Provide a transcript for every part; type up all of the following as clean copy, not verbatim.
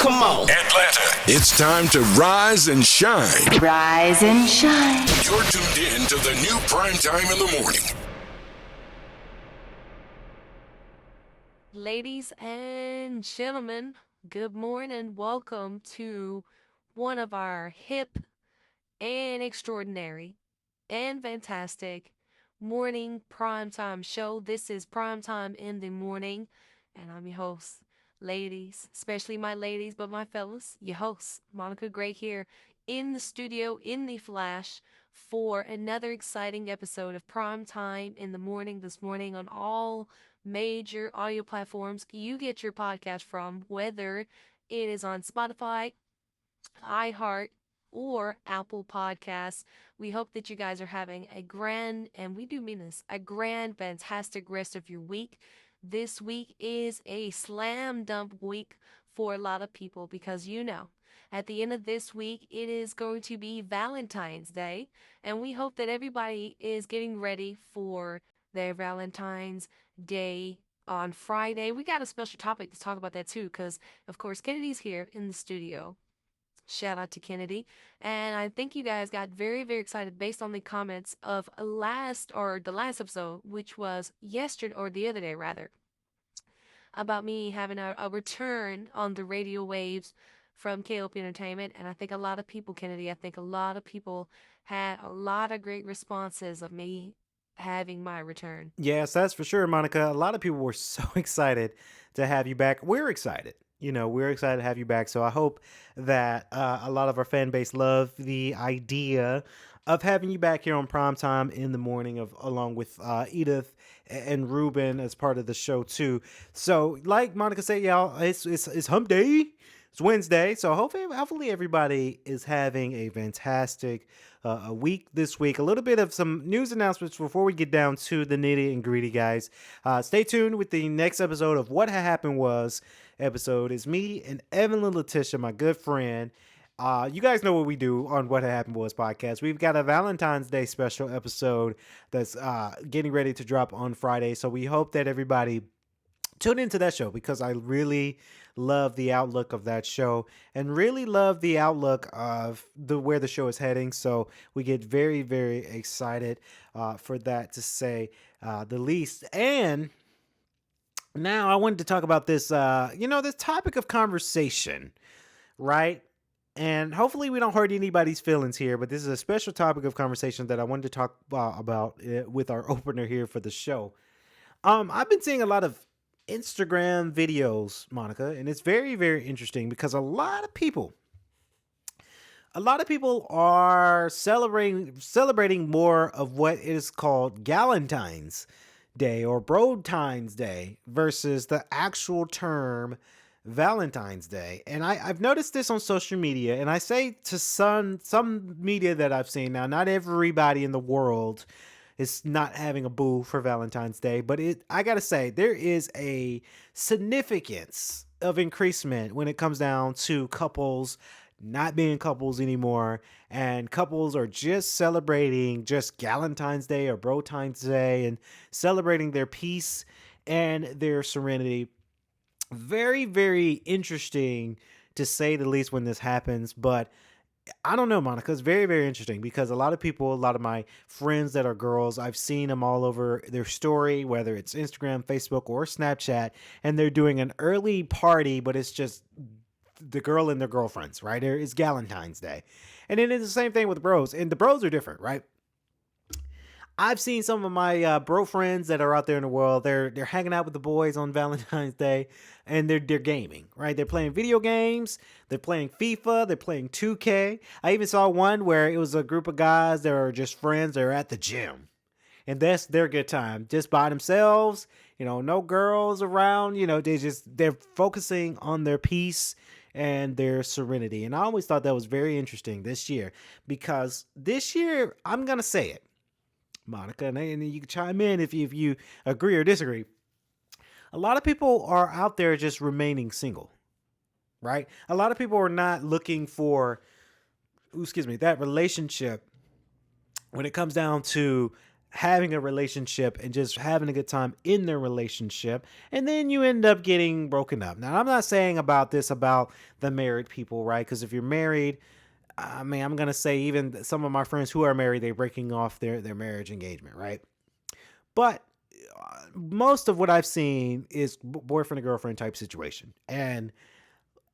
Come on. Atlanta, it's time to rise and shine. Rise and shine. You're tuned in to the new Primetime in the morning. Ladies and gentlemen, good morning. Welcome to one of our hip and extraordinary and fantastic morning primetime show. This is Primetime in the Morning, and I'm your host, ladies, especially my ladies, but my fellas, your host, Monica Gray here in the studio, in the flash, for another exciting episode of Primetime in the Morning this morning on all major audio platforms you get your podcast from, whether it is on Spotify, iHeart, or Apple Podcasts. We hope that you guys are having a grand, and we do mean this, a grand, fantastic rest of your week. This week is a slam dunk week for a lot of people because at the end of this week, it is going to be Valentine's Day, and we hope that everybody is getting ready for their Valentine's Day on Friday. We got a special topic to talk about that too, because of course Kennedy's here in the studio. Shout out to Kennedy. And I think you guys got very, very excited based on the comments of the last episode, which was yesterday, or the other day rather, about me having a return on the radio waves from K.L.P. Entertainment. And I think a lot of people, Kennedy, I think a lot of people had a lot of great responses of me having my return. Yes, that's for sure, Monica. A lot of people were so excited to have you back. We're excited. We're excited to have you back. So I hope that a lot of our fan base love the idea of having you back here on Primetime in the Morning, along with Edith and Ruben as part of the show too. So like Monica said, y'all, it's hump day. It's Wednesday. So hopefully everybody is having a fantastic a week this week. A little bit of some news announcements before we get down to the nitty and gritty, guys. Stay tuned with the next episode of What Happened Was episode. Is me and Evan and Letitia, my good friend. You guys know what we do on What Happened Was podcast. We've got a Valentine's Day special episode that's getting ready to drop on Friday. So we hope that everybody tune into that show, because I really love the outlook of that show and really love the outlook of where the show is heading. So we get very, very excited for that, to say the least. And now I wanted to talk about this, this topic of conversation, right? And hopefully we don't hurt anybody's feelings here, but this is a special topic of conversation that I wanted to talk about with our opener here for the show. I've been seeing a lot of Instagram videos, Monica, and it's very, very interesting because a lot of people are celebrating more of what is called Galentine's Day or Brotine's Day versus the actual term Valentine's Day. And I've noticed this on social media, and I say to some media that I've seen now, not everybody in the world is not having a boo for Valentine's Day, but I gotta say, there is a significance of increasement when it comes down to couples not being couples anymore, and couples are just celebrating just Galentine's Day or Brotine's Day and celebrating their peace and their serenity. Very, very interesting to say the least when this happens, but I don't know, Monica. It's very, very interesting because a lot of my friends that are girls, I've seen them all over their story, whether it's Instagram, Facebook, or Snapchat, and they're doing an early party, but it's just the girl and their girlfriends, right? It's Galentine's Day. And then it's the same thing with bros, and the bros are different, right? I've seen some of my bro friends that are out there in the world. They're hanging out with the boys on Valentine's Day, and they're gaming, right? They're playing video games. They're playing FIFA. They're playing 2K. I even saw one where it was a group of guys that are just friends. They're at the gym, and that's their good time, just by themselves. No girls around. They're focusing on their peace and their serenity. And I always thought that was very interesting this year, because this year, I'm gonna say it, Monica, and you can chime in if you agree or disagree. A lot of people are out there just remaining single, right? A lot of people are not looking for, that relationship when it comes down to having a relationship and just having a good time in their relationship, and then you end up getting broken up. Now, I'm not saying about this about the married people, right? Because if you're married, I mean, I'm gonna say even some of my friends who are married, they're breaking off their marriage engagement, right? But most of what I've seen is boyfriend and girlfriend type situation, and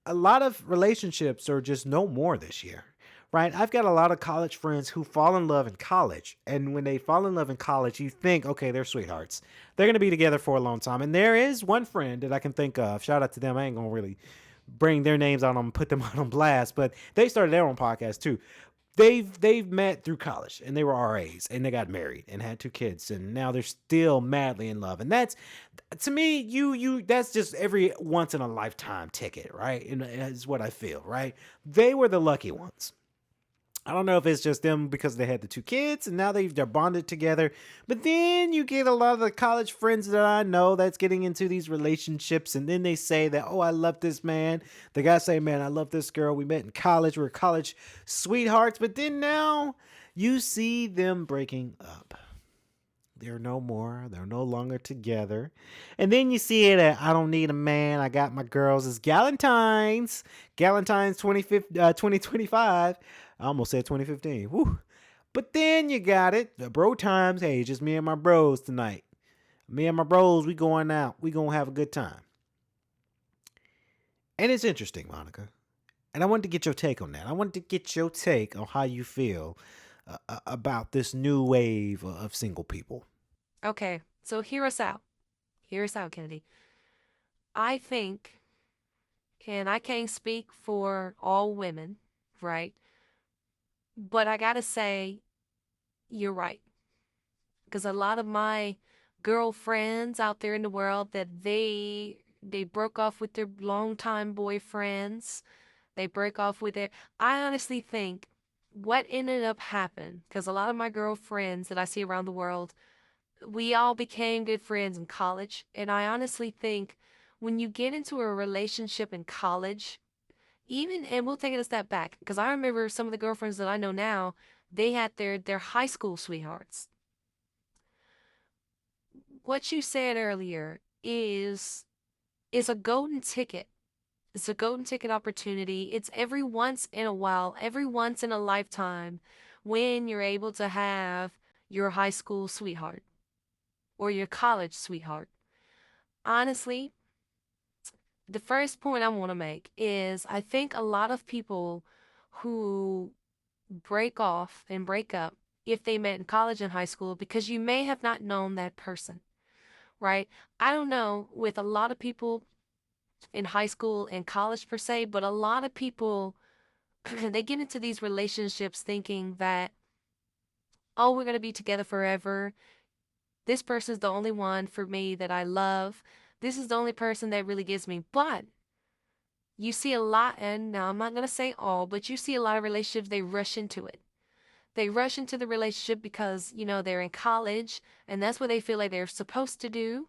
a lot of relationships are just no more this year, right? I've got a lot of college friends who fall in love in college. And when they fall in love in college, you think, okay, they're sweethearts. They're going to be together for a long time. And there is one friend that I can think of. Shout out to them. I ain't going to really bring their names out and put them out on blast, but they started their own podcast too. They've met through college and they were RAs and they got married and had two kids and now they're still madly in love. And that's, to me, you that's just every once in a lifetime ticket, right? And that's what I feel, right? They were the lucky ones. I don't know if it's just them because they had the two kids and now they're bonded together. But then you get a lot of the college friends that I know that's getting into these relationships, and then they say that, oh, I love this man. The guy say, man, I love this girl. We met in college. We're college sweethearts. But then now you see them breaking up. They're no more. They're no longer together. And then you see it at I don't need a man. I got my girls. It's Galentine's. Galentine's 2025. I almost said 2015. Woo. But then you got it. The bro times. Hey, just me and my bros tonight. Me and my bros, we going out. We going to have a good time. And it's interesting, Monica. And I wanted to get your take on that. I wanted to get your take on how you feel about this new wave of single people. Okay, so hear us out. Hear us out, Kennedy. I think, and I can't speak for all women, right? But I gotta say, you're right. Because a lot of my girlfriends out there in the world that they broke off with their longtime boyfriends. They break off with it. I honestly think what ended up happening, because a lot of my girlfriends that I see around the world, we all became good friends in college. And I honestly think when you get into a relationship in college, even, and we'll take it a step back, because I remember some of the girlfriends that I know now, they had their high school sweethearts. What you said earlier is a golden ticket. It's a golden ticket opportunity. It's every once in a while, every once in a lifetime when you're able to have your high school sweetheart or your college sweetheart. Honestly, the first point I want to make is I think a lot of people who break off and break up if they met in college and high school because you may have not known that person, right? I don't know with a lot of people in high school and college per se, but a lot of people they get into these relationships thinking that, oh, we're going to be together forever. This person's the only one for me that I love. This is the only person that really gets me. But you see a lot, and now I'm not going to say all, but you see a lot of relationships, they rush into it. They rush into the relationship because, they're in college and that's what they feel like they're supposed to do,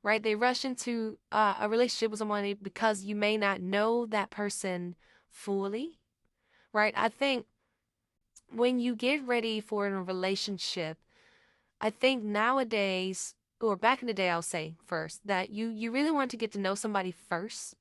right? They rush into a relationship with someone because you may not know that person fully, right? I think when you get ready for a relationship, I think nowadays, or back in the day, I'll say first, that you really want to get to know somebody first.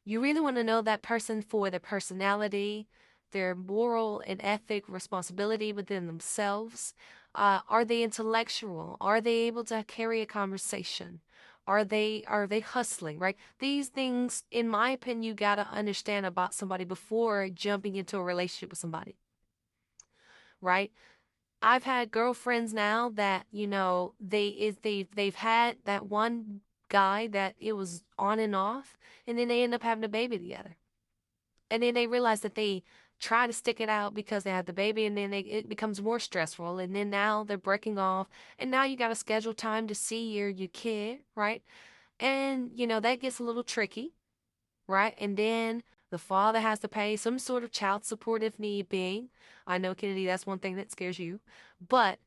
You really want to know that person for their personality, their moral and ethic responsibility within themselves. Are they intellectual? Are they able to carry a conversation? Are they hustling, right? These things, in my opinion, you gotta understand about somebody before jumping into a relationship with somebody, right? I've had girlfriends now that, they've had that one guy that it was on and off, and then they end up having a baby together. And then they realize that they try to stick it out because they have the baby, and then it becomes more stressful, and then now they're breaking off, and now you got to schedule time to see your kid, right? And that gets a little tricky, right? And then the father has to pay some sort of child support if need be. I know, Kennedy, that's one thing that scares you, but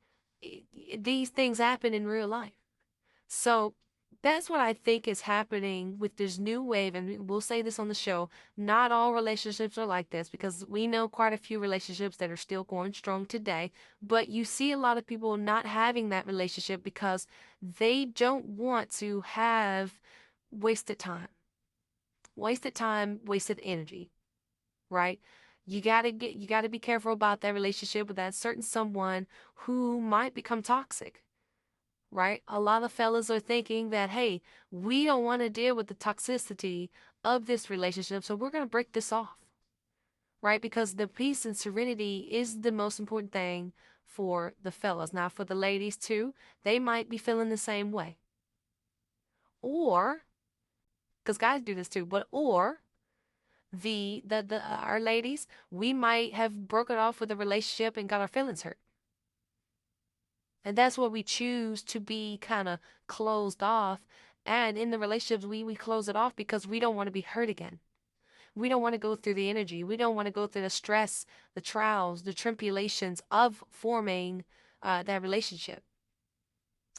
these things happen in real life. So That's what I think is happening with this new wave, and we'll say this on the show. Not all relationships are like this because we know quite a few relationships that are still going strong today. But you see a lot of people not having that relationship because they don't want to have wasted time, wasted energy, right? You gotta be careful about that relationship with that certain someone who might become toxic, right? A lot of fellas are thinking that, hey, we don't want to deal with the toxicity of this relationship, so we're going to break this off, right? Because the peace and serenity is the most important thing for the fellas. Now, for the ladies too, they might be feeling the same way. Or, because guys do this too, but or the our ladies, we might have broken off with a relationship and got our feelings hurt. And that's what we choose to be kind of closed off. And in the relationships, we close it off because we don't want to be hurt again. We don't want to go through the energy. We don't want to go through the stress, the trials, the tribulations of forming that relationship.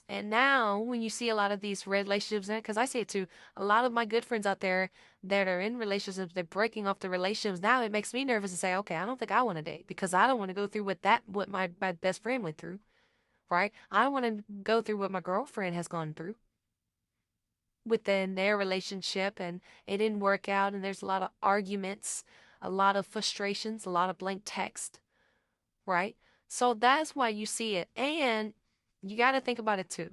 And now, when you see a lot of these relationships, because I say it too, a lot of my good friends out there that are in relationships, they're breaking off the relationships. Now it makes me nervous to say, okay, I don't think I want to date because I don't want to go through what my best friend went through, right? I don't want to go through what my girlfriend has gone through within their relationship, and it didn't work out, and there's a lot of arguments, a lot of frustrations, a lot of blank text, right? So that's why you see it. And you got to think about it too.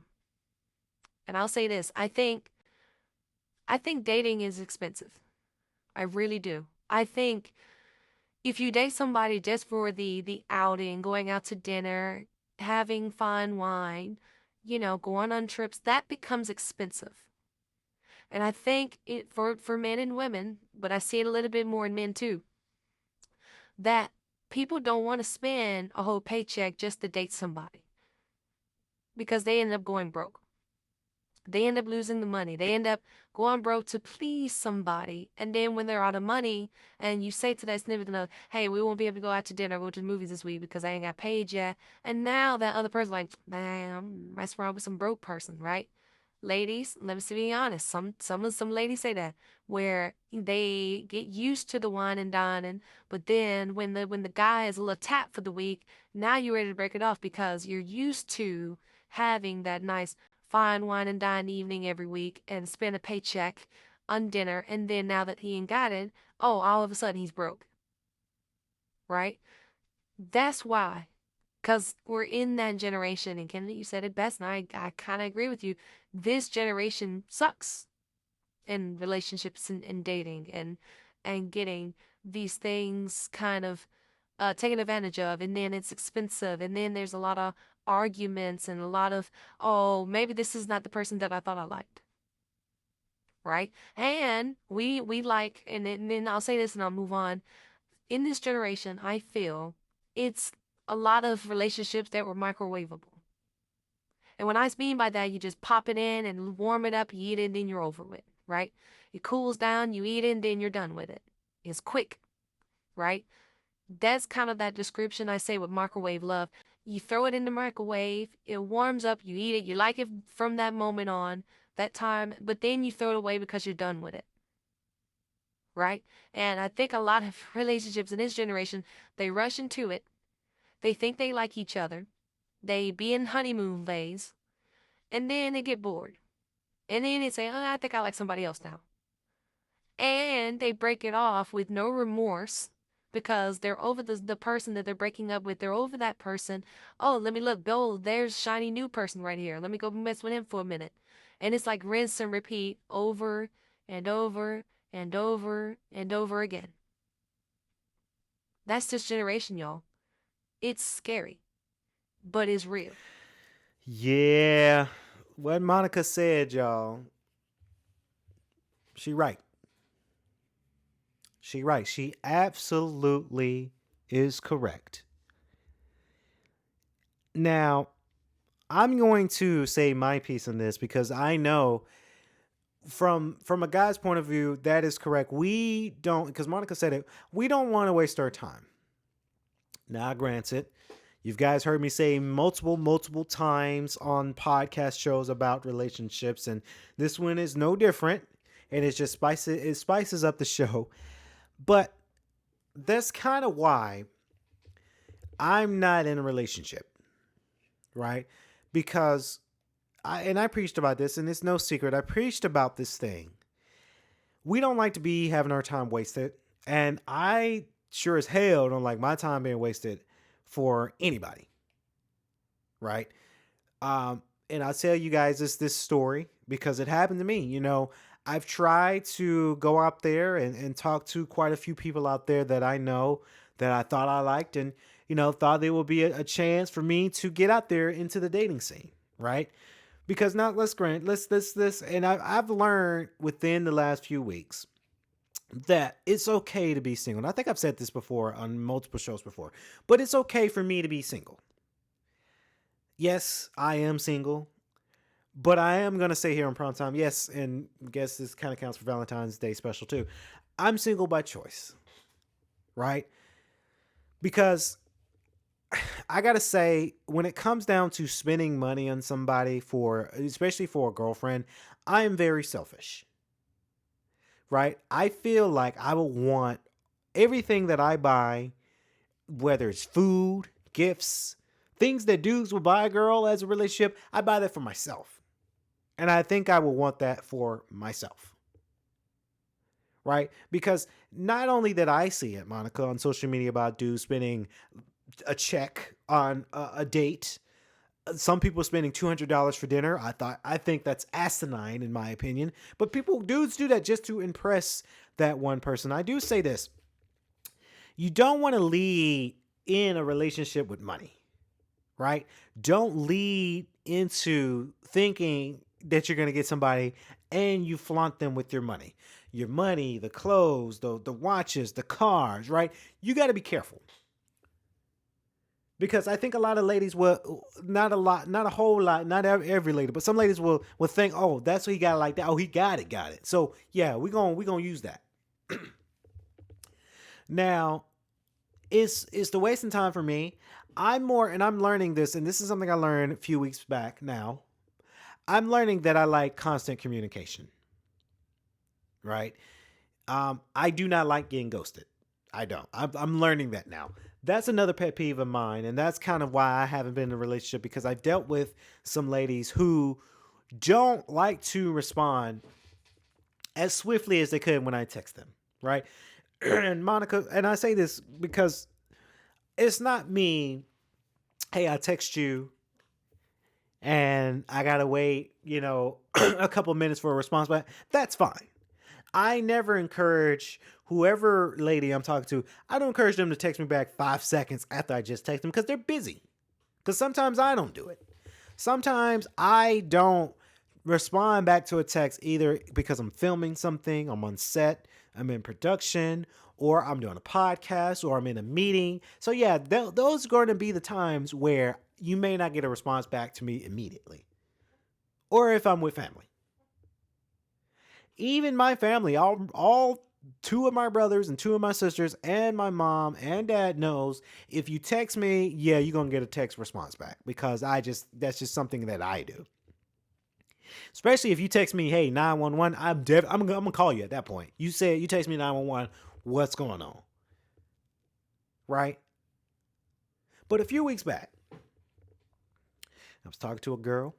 And I'll say this, I think dating is expensive. I really do. I think if you date somebody just for the outing, going out to dinner, having fine wine, going on trips, that becomes expensive. And I think it for men and women, but I see it a little bit more in men too, that people don't want to spend a whole paycheck just to date somebody because they end up going broke. They end up losing the money. They end up going broke to please somebody. And then when they're out of money and you say to that significant other, hey, we won't be able to go out to dinner, go to the movies this week because I ain't got paid yet. And now that other person's like, man, I'm messing around with some broke person, right? Ladies, let me be honest. Some ladies say that where they get used to the wine and dining, but then when the guy is a little tapped for the week, now you're ready to break it off because you're used to having that nice fine wine and dine evening every week and spend a paycheck on dinner, and then now that he ain't got it, oh, all of a sudden he's broke, right? That's why. Because we're in that generation, and Kennedy, you said it best, and I kind of agree with you. This generation sucks in relationships and dating and getting these things kind of taken advantage of, and then it's expensive, and then there's a lot of arguments and a lot of, oh, maybe this is not the person that I thought I liked, right? And we like, and then I'll say this and I'll move on. In this generation, I feel it's a lot of relationships that were microwavable. And what I mean by that, you just pop it in and warm it up, you eat it, and then you're over with, right? It cools down, you eat it, and then you're done with it. It's quick, right? That's kind of that description I say with microwave love. You throw it in the microwave, it warms up, you eat it, you like it from that moment on, that time, but then you throw it away because you're done with it, right? And I think a lot of relationships in this generation, they rush into it. They think they like each other. They be in honeymoon phase, and then they get bored. And then they say, oh, I think I like somebody else now. And they break it off with no remorse because they're over the person that they're breaking up with. They're over that person. Oh, let me look. Oh, there's shiny new person right here. Let me go mess with him for a minute. And it's like rinse and repeat over and over and over and over again. That's this generation, y'all. It's scary, but it's real. Yeah. What Monica said, y'all. She right. She right. She absolutely is correct. Now, I'm going to say my piece on this because I know from a guy's point of view that is correct. We don't, because Monica said it, we don't want to waste our time. Now, granted, You guys heard me say multiple times on podcast shows about relationships, and this one is no different. And it spices up the show. But that's kind of why I'm not in a relationship, right? Because I preached about this, and it's no secret. I preached about this thing. We don't like to be having our time wasted, and I sure as hell don't like my time being wasted for anybody, right? And I'll tell you guys this story because it happened to me. I've tried to go out there and talk to quite a few people out there that I know that I thought I liked, and thought there would be a chance for me to get out there into the dating scene, right? Because now let's grant let's and I've learned within the last few weeks that it's okay to be single. And I think I've said this before on multiple shows before, but it's okay for me to be single. Yes, I am single, but I am going to say here on Primetime, yes, and I guess this kind of counts for Valentine's Day special too. I'm single by choice, right? Because I got to say, when it comes down to spending money on somebody especially for a girlfriend, I am very selfish, right? I feel like I will want everything that I buy, whether it's food, gifts, things that dudes will buy a girl as a relationship, I buy that for myself. And I think I will want that for myself. Right? Because not only did I see it, Monica, on social media about dudes spending a check on a date. Some people spending $200 for dinner. I think that's asinine in my opinion. But dudes do that just to impress that one person. I do say this. You don't want to lead in a relationship with money, right? Don't lead into thinking that you're going to get somebody and you flaunt them with your money. Your money, the clothes, the watches, the cars, right? You got to be careful. Because I think a lot of ladies will, not a whole lot, not every lady, but some ladies will think, oh, that's what he got like that. Oh, he got it. So yeah, we're gonna use that. Now, it's the wasting time for me. I'm learning this, and this is something I learned a few weeks back now. I'm learning that I like constant communication. Right? I do not like getting ghosted. I don't. I'm learning that now. That's another pet peeve of mine, and that's kind of why I haven't been in a relationship, because I dealt with some ladies who don't like to respond as swiftly as they could when I text them, right? And Monica, and I say this because it's not me, hey, I text you and I gotta wait, a couple minutes for a response, but that's fine. I never encourage whoever lady I'm talking to, I don't encourage them to text me back 5 seconds after I just text them because they're busy. Because sometimes I don't do it. Sometimes I don't respond back to a text either because I'm filming something, I'm on set, I'm in production, or I'm doing a podcast, or I'm in a meeting. So yeah, those are going to be the times where you may not get a response back to me immediately. Or if I'm with family. Even my family, all two of my brothers and two of my sisters and my mom and dad knows if you text me, yeah, you're going to get a text response back because that's just something that I do. Especially if you text me, hey, 911, I'm going to call you at that point. You text me 911, what's going on? Right? But a few weeks back, I was talking to a girl.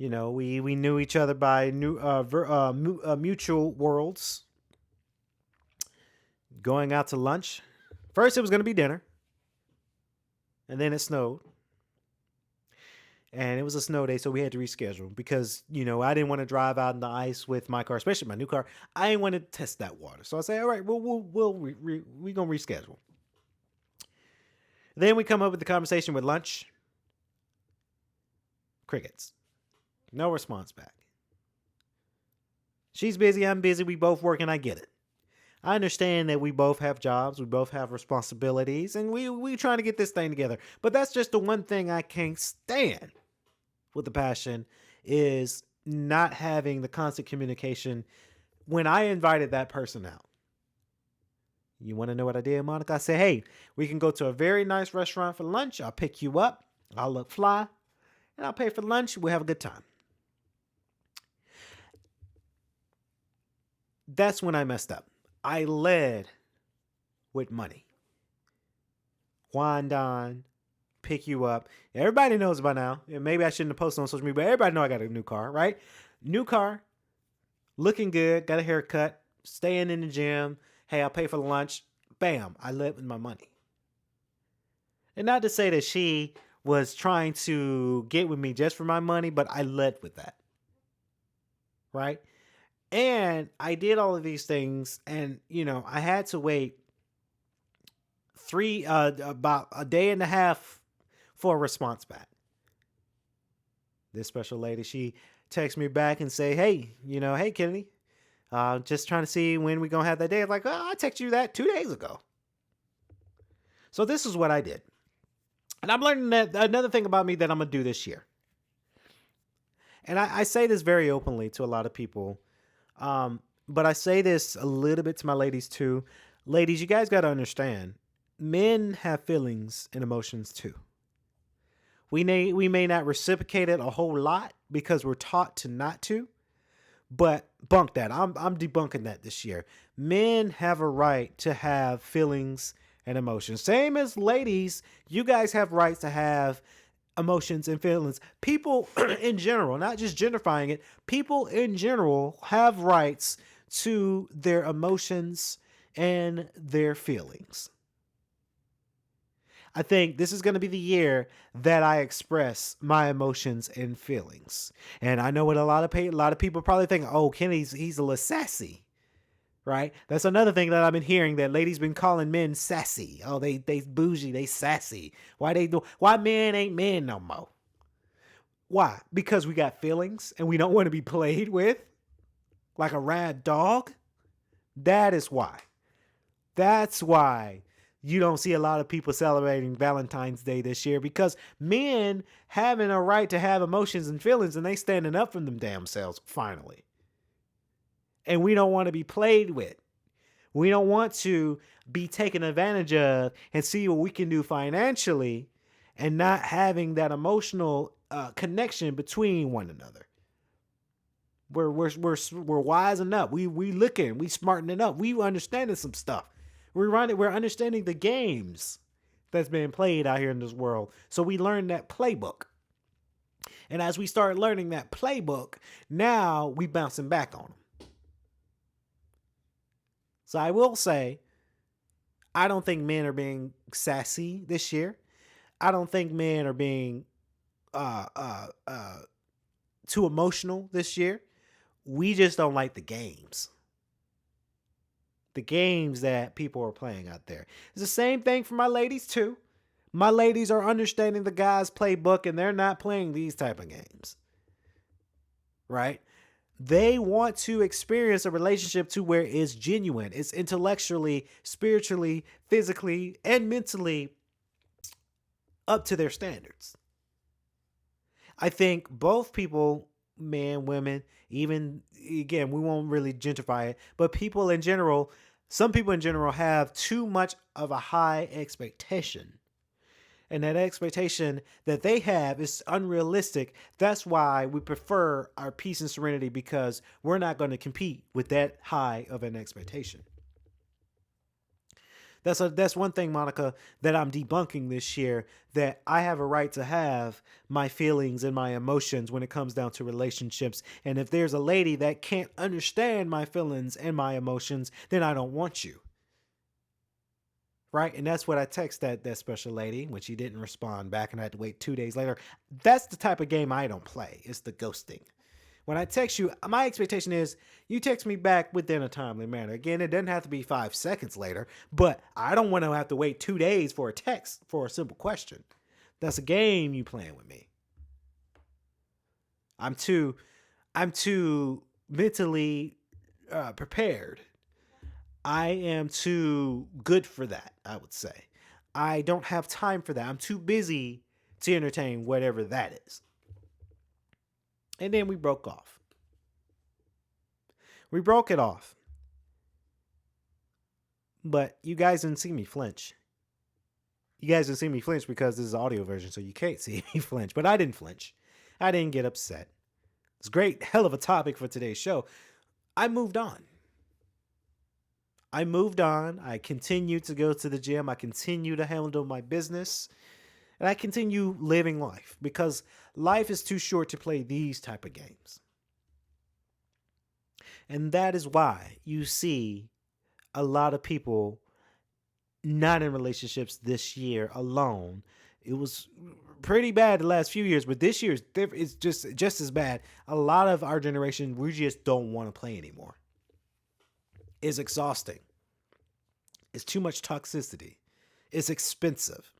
We knew each other by mutual worlds. Going out to lunch. First, it was going to be dinner. And then it snowed. And it was a snow day, so we had to reschedule because, I didn't want to drive out in the ice with my car, especially my new car. I didn't want to test that water. So I say, all right, we're going to reschedule. Then we come up with the conversation with lunch. Crickets. No response back. She's busy, I'm busy, we both working, I get it. I understand that we both have jobs, we both have responsibilities, and we trying to get this thing together. But that's just the one thing I can't stand with the passion is not having the constant communication when I invited that person out. You want to know what I did, Monica? I said, hey, we can go to a very nice restaurant for lunch. I'll pick you up. I'll look fly. And I'll pay for lunch. We'll have a good time. That's when I messed up. I led with money. Wine dine, pick you up. Everybody knows by now. And maybe I shouldn't have posted on social media, but everybody know I got a new car, right? New car, looking good, got a haircut, staying in the gym. Hey, I'll pay for the lunch. Bam, I led with my money. And not to say that she was trying to get with me just for my money, but I led with that. Right? And I did all of these things, and I had to wait about a day and a half for a response back. This special lady, she texts me back and say, hey, hey, Kennedy, just trying to see when we gonna have that day. I'm like, oh, I texted you that 2 days ago. So this is what I did. And I'm learning that another thing about me that I'm gonna do this year. And I say this very openly to a lot of people. But I say this a little bit to my ladies too. Ladies, you guys got to understand, men have feelings and emotions too. We may not reciprocate it a whole lot because we're taught to not to, but bunk that. I'm debunking that this year. Men have a right to have feelings and emotions. Same as ladies, you guys have rights to have emotions and feelings. People in general, not just genderifying it, people in general have rights to their emotions and their feelings. I think this is going to be the year that I express my emotions and feelings. And I know what a lot of people probably think, oh, Kenny's he's a little sassy. Right? That's another thing that I've been hearing, that ladies been calling men sassy. Oh, they bougie, they sassy. Why men ain't men no more? Why? Because we got feelings and we don't want to be played with like a rad dog? That is why. That's why you don't see a lot of people celebrating Valentine's Day this year, because men having a right to have emotions and feelings, and they standing up for them damn selves finally. And we don't want to be played with. We don't want to be taken advantage of and see what we can do financially, and not having that emotional connection between one another. We're wising up. We looking. We smartening up. We understanding some stuff. We're understanding the games that's being played out here in this world. So we learn that playbook. And as we start learning that playbook, now we bouncing back on them. So I will say, I don't think men are being sassy this year. I don't think men are being too emotional this year. We just don't like the games. The games that people are playing out there. It's the same thing for my ladies too. My ladies are understanding the guy's playbook, and they're not playing these type of games. Right? They want to experience a relationship to where it's genuine. It's intellectually, spiritually, physically, and mentally up to their standards. I think both people, men, women, even, again, we won't really gentrify it, but people in general, some people in general have too much of a high expectation. And that expectation that they have is unrealistic. That's why we prefer our peace and serenity, because we're not going to compete with that high of an expectation. That's one thing, Monica, that I'm debunking this year, that I have a right to have my feelings and my emotions when it comes down to relationships. And if there's a lady that can't understand my feelings and my emotions, then I don't want you. Right? And that's what I text that special lady when she didn't respond back, and I had to wait 2 days later. That's the type of game I don't play. It's the ghosting. When I text you, my expectation is you text me back within a timely manner. Again, it doesn't have to be 5 seconds later, but I don't want to have to wait 2 days for a text for a simple question. That's a game you playing with me. I'm too mentally prepared. I am too good for that, I would say. I don't have time for that. I'm too busy to entertain whatever that is. And then we broke off. We broke it off. But you guys didn't see me flinch. You guys didn't see me flinch because this is audio version, so you can't see me flinch. But I didn't flinch. I didn't get upset. It's a great, hell of a topic for today's show. I moved on. I continue to go to the gym. I continue to handle my business. And I continue living life because life is too short to play these type of games. And that is why you see a lot of people not in relationships this year alone. It was pretty bad the last few years, but this year is just as bad. A lot of our generation, we just don't want to play anymore. It's exhausting. It's too much toxicity. It's expensive.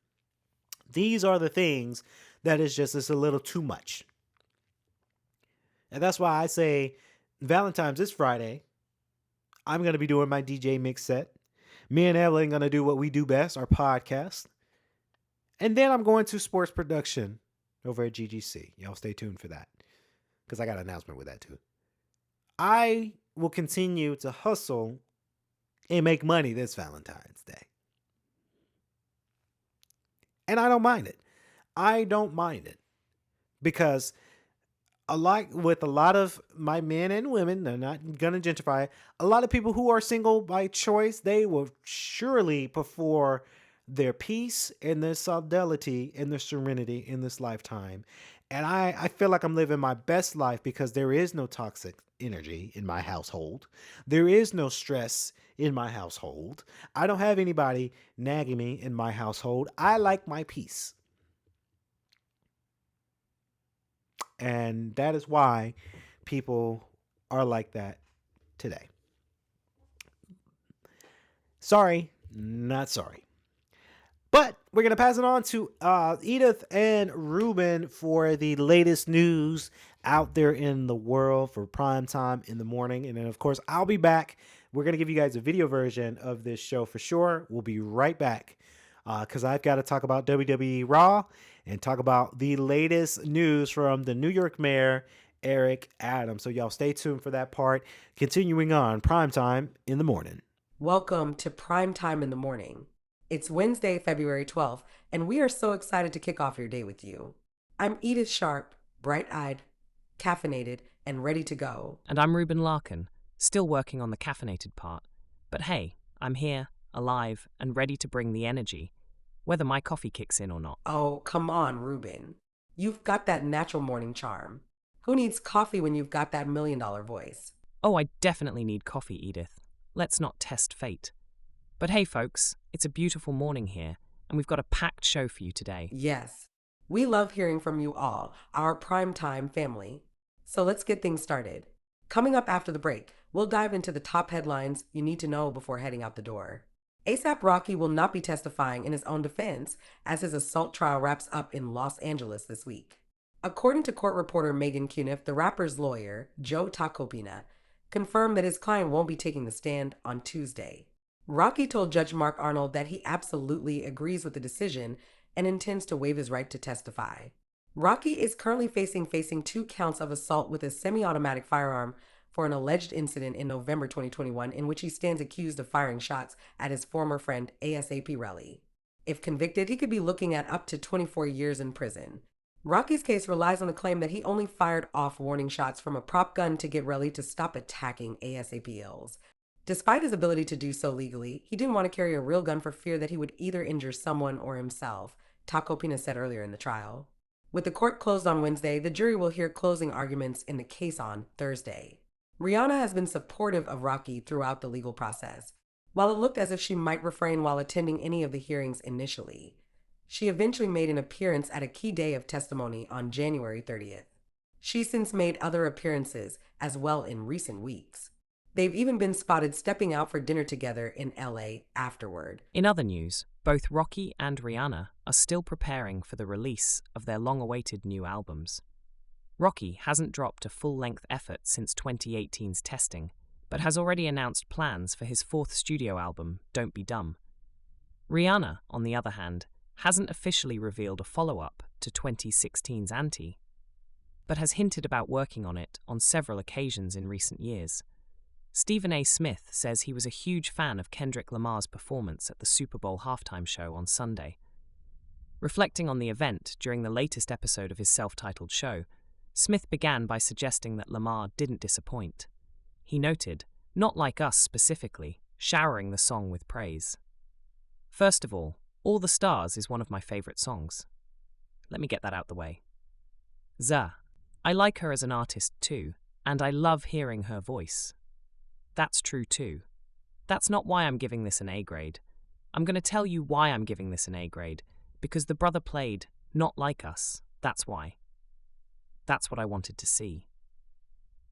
These are the things that it's a little too much. And that's why I say Valentine's this Friday. I'm going to be doing my DJ mix set. Me and Evelyn going to do what we do best, our podcast. And then I'm going to sports production over at GGC. Y'all stay tuned for that because I got an announcement with that too. I will continue to hustle and make money this Valentine's Day. And I don't mind it. I don't mind it because a lot of my men and women, they're not going to gentrify it. A lot of people who are single by choice, they will surely prefer their peace and their fidelity and their serenity in this lifetime. And I feel like I'm living my best life because there is no toxic energy in my household. There is no stress in my household. I don't have anybody nagging me in my household. I like my peace. And that is why people are like that today. Sorry, not sorry. But we're going to pass it on to Edith and Ruben for the latest news out there in the world for Primetime in the morning. And then, of course, I'll be back. We're going to give you guys a video version of this show for sure. We'll be right back because I've got to talk about WWE Raw and talk about the latest news from the New York mayor, Eric Adams. So y'all stay tuned for that part. Continuing on Primetime in the morning. Welcome to Primetime in the morning. It's Wednesday, February 12th, and we are so excited to kick off your day with you. I'm Edith Sharp, bright-eyed, caffeinated, and ready to go. And I'm Ruben Larkin, still working on the caffeinated part. But hey, I'm here, alive, and ready to bring the energy, whether my coffee kicks in or not. Oh, come on, Ruben. You've got that natural morning charm. Who needs coffee when you've got that $1 million voice? Oh, I definitely need coffee, Edith. Let's not test fate. But hey, folks, it's a beautiful morning here, and we've got a packed show for you today. Yes, we love hearing from you all, our Primetime family. So let's get things started. Coming up after the break, we'll dive into the top headlines you need to know before heading out the door. A$AP Rocky will not be testifying in his own defense as his assault trial wraps up in Los Angeles this week. According to court reporter Megan Cuniff, the rapper's lawyer, Joe Tacopina, confirmed that his client won't be taking the stand on Tuesday. Rocky told Judge Mark Arnold that he absolutely agrees with the decision and intends to waive his right to testify. Rocky is currently facing 2 counts of assault with a semi-automatic firearm for an alleged incident in November 2021 in which he stands accused of firing shots at his former friend A$AP Rocky. If convicted, he could be looking at up to 24 years in prison. Rocky's case relies on the claim that he only fired off warning shots from a prop gun to get Rocky to stop attacking A$APLs. Despite his ability to do so legally, he didn't want to carry a real gun for fear that he would either injure someone or himself, Tacopina said earlier in the trial. With the court closed on Wednesday, the jury will hear closing arguments in the case on Thursday. Rihanna has been supportive of Rocky throughout the legal process, while it looked as if she might refrain while attending any of the hearings initially. She eventually made an appearance at a key day of testimony on January 30th. She's since made other appearances as well in recent weeks. They've even been spotted stepping out for dinner together in LA afterward. In other news, both Rocky and Rihanna are still preparing for the release of their long-awaited new albums. Rocky hasn't dropped a full-length effort since 2018's Testing, but has already announced plans for his 4th studio album, Don't Be Dumb. Rihanna, on the other hand, hasn't officially revealed a follow-up to 2016's Anti, but has hinted about working on it on several occasions in recent years. Stephen A. Smith says he was a huge fan of Kendrick Lamar's performance at the Super Bowl halftime show on Sunday. Reflecting on the event during the latest episode of his self-titled show, Smith began by suggesting that Lamar didn't disappoint. He noted, "Not like us specifically, showering the song with praise. First of all the Stars is one of my favorite songs. Let me get that out the way. I like her as an artist too, and I love hearing her voice. That's true too. That's not why I'm giving this an A grade. I'm going to tell you why I'm giving this an A grade, because the brother played Not Like Us, that's why. That's what I wanted to see."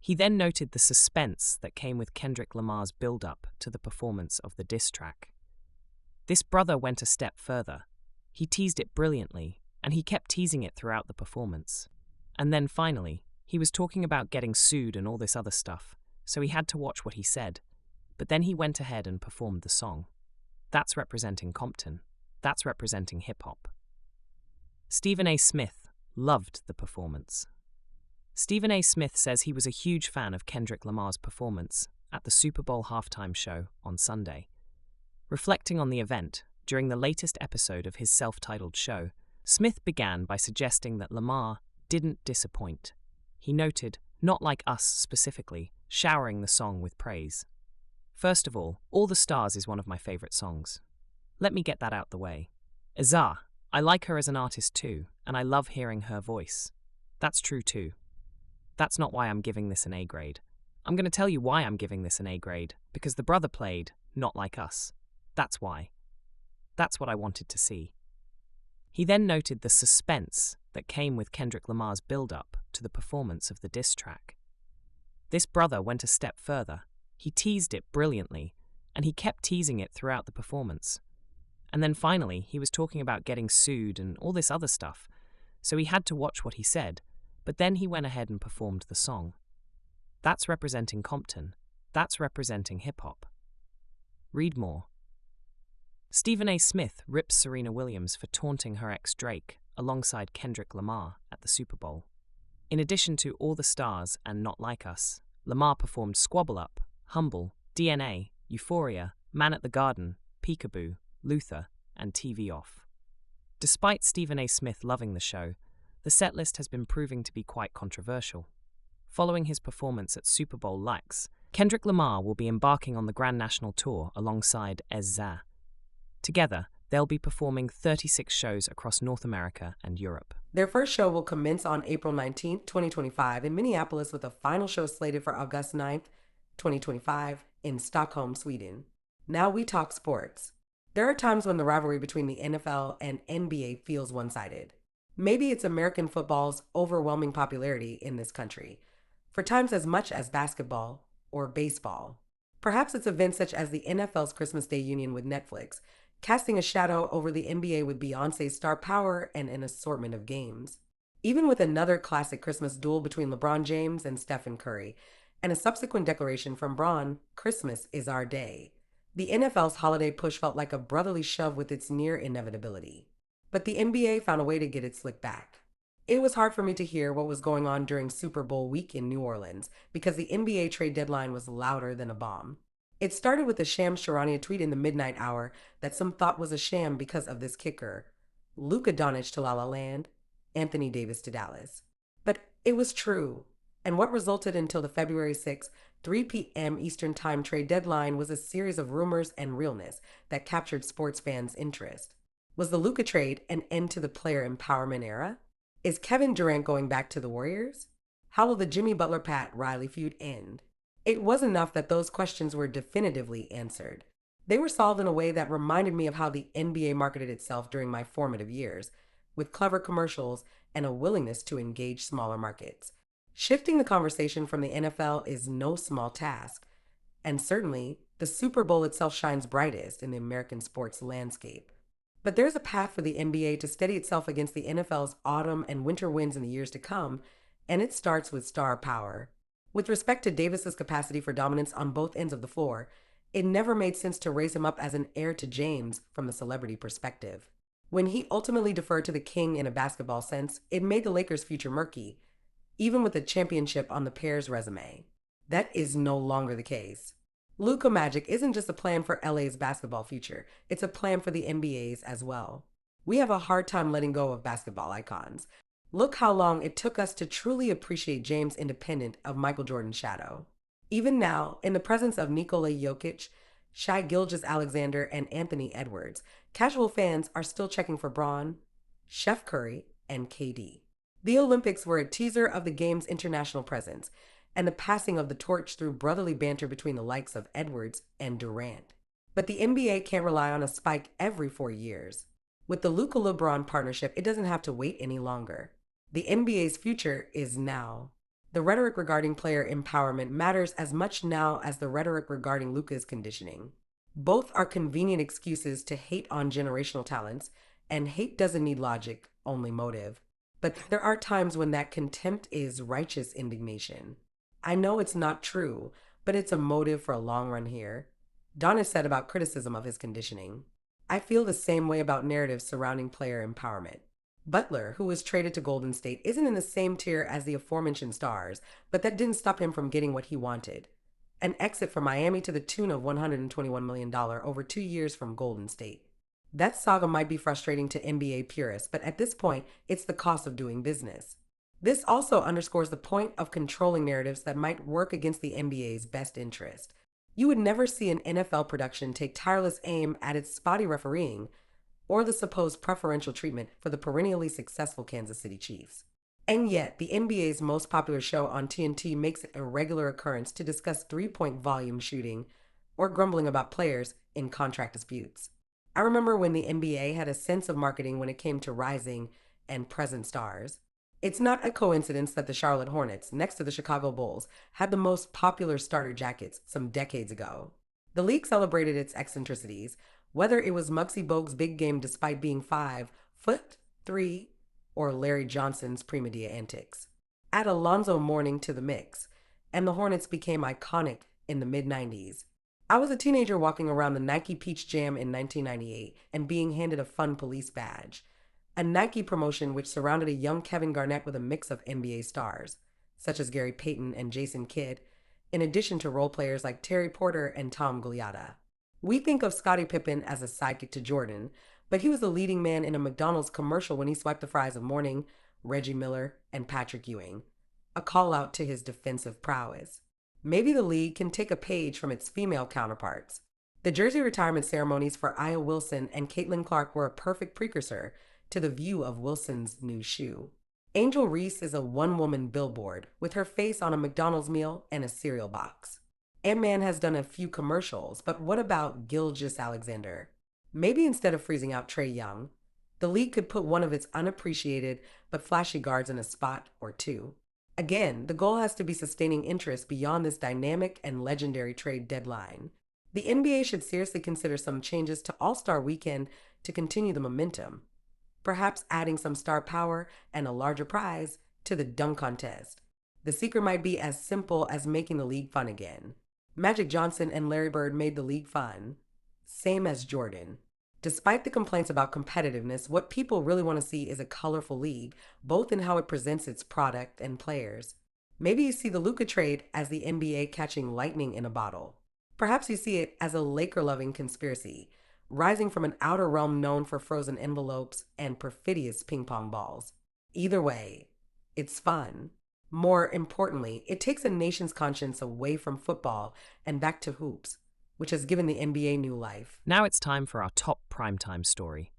He then noted the suspense that came with Kendrick Lamar's build-up to the performance of the diss track. This brother went a step further. He teased it brilliantly, and he kept teasing it throughout the performance. And then finally, he was talking about getting sued and all this other stuff, so he had to watch what he said. But then he went ahead and performed the song. That's representing Compton. That's representing hip-hop. Stephen A. Smith loved the performance. Stephen A. Smith says he was a huge fan of Kendrick Lamar's performance at the Super Bowl halftime show on Sunday. Reflecting on the event during the latest episode of his self-titled show, Smith began by suggesting that Lamar didn't disappoint. He noted, "Not like us specifically, showering the song with praise. First of all the Stars is one of my favorite songs. Let me get that out the way. I like her as an artist too, and I love hearing her voice. That's true too. That's not why I'm giving this an A grade. I'm going to tell you why I'm giving this an A grade, because the brother played Not Like Us. That's why. That's what I wanted to see." He then noted the suspense that came with Kendrick Lamar's build-up to the performance of the diss track. This brother went a step further. He teased it brilliantly, and he kept teasing it throughout the performance. And then finally, he was talking about getting sued and all this other stuff, so he had to watch what he said, but then he went ahead and performed the song. That's representing Compton. That's representing hip-hop. Read more. Stephen A. Smith rips Serena Williams for taunting her ex Drake alongside Kendrick Lamar at the Super Bowl. In addition to All the Stars and Not Like Us, Lamar performed Squabble Up, Humble, DNA, Euphoria, Man at the Garden, Peekaboo, Luther, and TV Off. Despite Stephen A. Smith loving the show, the setlist has been proving to be quite controversial. Following his performance at Super Bowl LAX, Kendrick Lamar will be embarking on the Grand National Tour alongside SZA. Together, they'll be performing 36 shows across North America and Europe. Their first show will commence on April 19th, 2025 in Minneapolis, with a final show slated for August 9th, 2025 in Stockholm, Sweden. Now we talk sports. There are times when the rivalry between the NFL and NBA feels one-sided. Maybe it's American football's overwhelming popularity in this country, for times as much as basketball or baseball. Perhaps it's events such as the NFL's Christmas Day union with Netflix, casting a shadow over the NBA with Beyoncé's star power and an assortment of games. Even with another classic Christmas duel between LeBron James and Stephen Curry, and a subsequent declaration from Bron, "Christmas is our day," the NFL's holiday push felt like a brotherly shove with its near inevitability. But the NBA found a way to get its slick back. It was hard for me to hear what was going on during Super Bowl week in New Orleans because the NBA trade deadline was louder than a bomb. It started with a Shams Charania tweet in the midnight hour that some thought was a sham because of this kicker: Luka Doncic to La La Land, Anthony Davis to Dallas. But it was true. And what resulted until the February 6th, 3 p.m. Eastern Time trade deadline was a series of rumors and realness that captured sports fans' interest. Was the Luka trade an end to the player empowerment era? Is Kevin Durant going back to the Warriors? How will the Jimmy Butler-Pat Riley feud end? It was enough that those questions were definitively answered. They were solved in a way that reminded me of how the NBA marketed itself during my formative years, with clever commercials and a willingness to engage smaller markets. Shifting the conversation from the NFL is no small task, and certainly the Super Bowl itself shines brightest in the American sports landscape. But there's a path for the NBA to steady itself against the NFL's autumn and winter winds in the years to come, and it starts with star power. With respect to Davis's capacity for dominance on both ends of the floor, it never made sense to raise him up as an heir to James from the celebrity perspective. When he ultimately deferred to the king in a basketball sense, it made the Lakers' future murky, even with a championship on the pair's resume. That is no longer the case. Luka Magic isn't just a plan for LA's basketball future, it's a plan for the NBA's as well. We have a hard time letting go of basketball icons. Look how long it took us to truly appreciate James independent of Michael Jordan's shadow. Even now, in the presence of Nikola Jokic, Shai Gilgeous-Alexander, and Anthony Edwards, casual fans are still checking for Braun, Chef Curry, and KD. The Olympics were a teaser of the game's international presence, and the passing of the torch through brotherly banter between the likes of Edwards and Durant. But the NBA can't rely on a spike every 4 years. With the Luka LeBron partnership, it doesn't have to wait any longer. The NBA's future is now. The rhetoric regarding player empowerment matters as much now as the rhetoric regarding Luka's conditioning. Both are convenient excuses to hate on generational talents, and hate doesn't need logic, only motive. But there are times when that contempt is righteous indignation. I know it's not true, but it's a motive for a long run here. Don has said about criticism of his conditioning. I feel the same way about narratives surrounding player empowerment. Butler, who was traded to Golden State, isn't in the same tier as the aforementioned stars, but that didn't stop him from getting what he wanted. An exit from Miami to the tune of $121 million over 2 years from Golden State. That saga might be frustrating to NBA purists, but at this point, it's the cost of doing business. This also underscores the point of controlling narratives that might work against the NBA's best interest. You would never see an NFL production take tireless aim at its spotty refereeing or the supposed preferential treatment for the perennially successful Kansas City Chiefs. And yet, the NBA's most popular show on TNT makes it a regular occurrence to discuss three-point volume shooting or grumbling about players in contract disputes. I remember when the NBA had a sense of marketing when it came to rising and present stars. It's not a coincidence that the Charlotte Hornets, next to the Chicago Bulls, had the most popular starter jackets some decades ago. The league celebrated its eccentricities, whether it was Muggsy Bogues' big game despite being 5'3", or Larry Johnson's prima-dia antics. Add Alonzo Mourning to the mix, and the Hornets became iconic in the mid-90s. I was a teenager walking around the Nike Peach Jam in 1998 and being handed a Fun Police badge, a Nike promotion which surrounded a young Kevin Garnett with a mix of NBA stars, such as Gary Payton and Jason Kidd, in addition to role players like Terry Porter and Tom Gugliotta. We think of Scottie Pippen as a sidekick to Jordan, but he was the leading man in a McDonald's commercial when he swiped the fries of Mourning, Reggie Miller, and Patrick Ewing, a call out to his defensive prowess. Maybe the league can take a page from its female counterparts. The jersey retirement ceremonies for Aya Wilson and Caitlin Clark were a perfect precursor to the view of Wilson's new shoe. Angel Reese is a one-woman billboard with her face on a McDonald's meal and a cereal box. Ant-Man has done a few commercials, but what about Gilgeous-Alexander? Maybe instead of freezing out Trae Young, the league could put one of its unappreciated but flashy guards in a spot or two. Again, the goal has to be sustaining interest beyond this dynamic and legendary trade deadline. The NBA should seriously consider some changes to All-Star Weekend to continue the momentum. Perhaps adding some star power and a larger prize to the dunk contest. The secret might be as simple as making the league fun again. Magic Johnson and Larry Bird made the league fun. Same as Jordan. Despite the complaints about competitiveness, what people really want to see is a colorful league, both in how it presents its product and players. Maybe you see the Luka trade as the NBA catching lightning in a bottle. Perhaps you see it as a Laker-loving conspiracy, rising from an outer realm known for frozen envelopes and perfidious ping-pong balls. Either way, it's fun. More importantly, it takes a nation's conscience away from football and back to hoops, which has given the NBA new life. Now it's time for our top primetime story.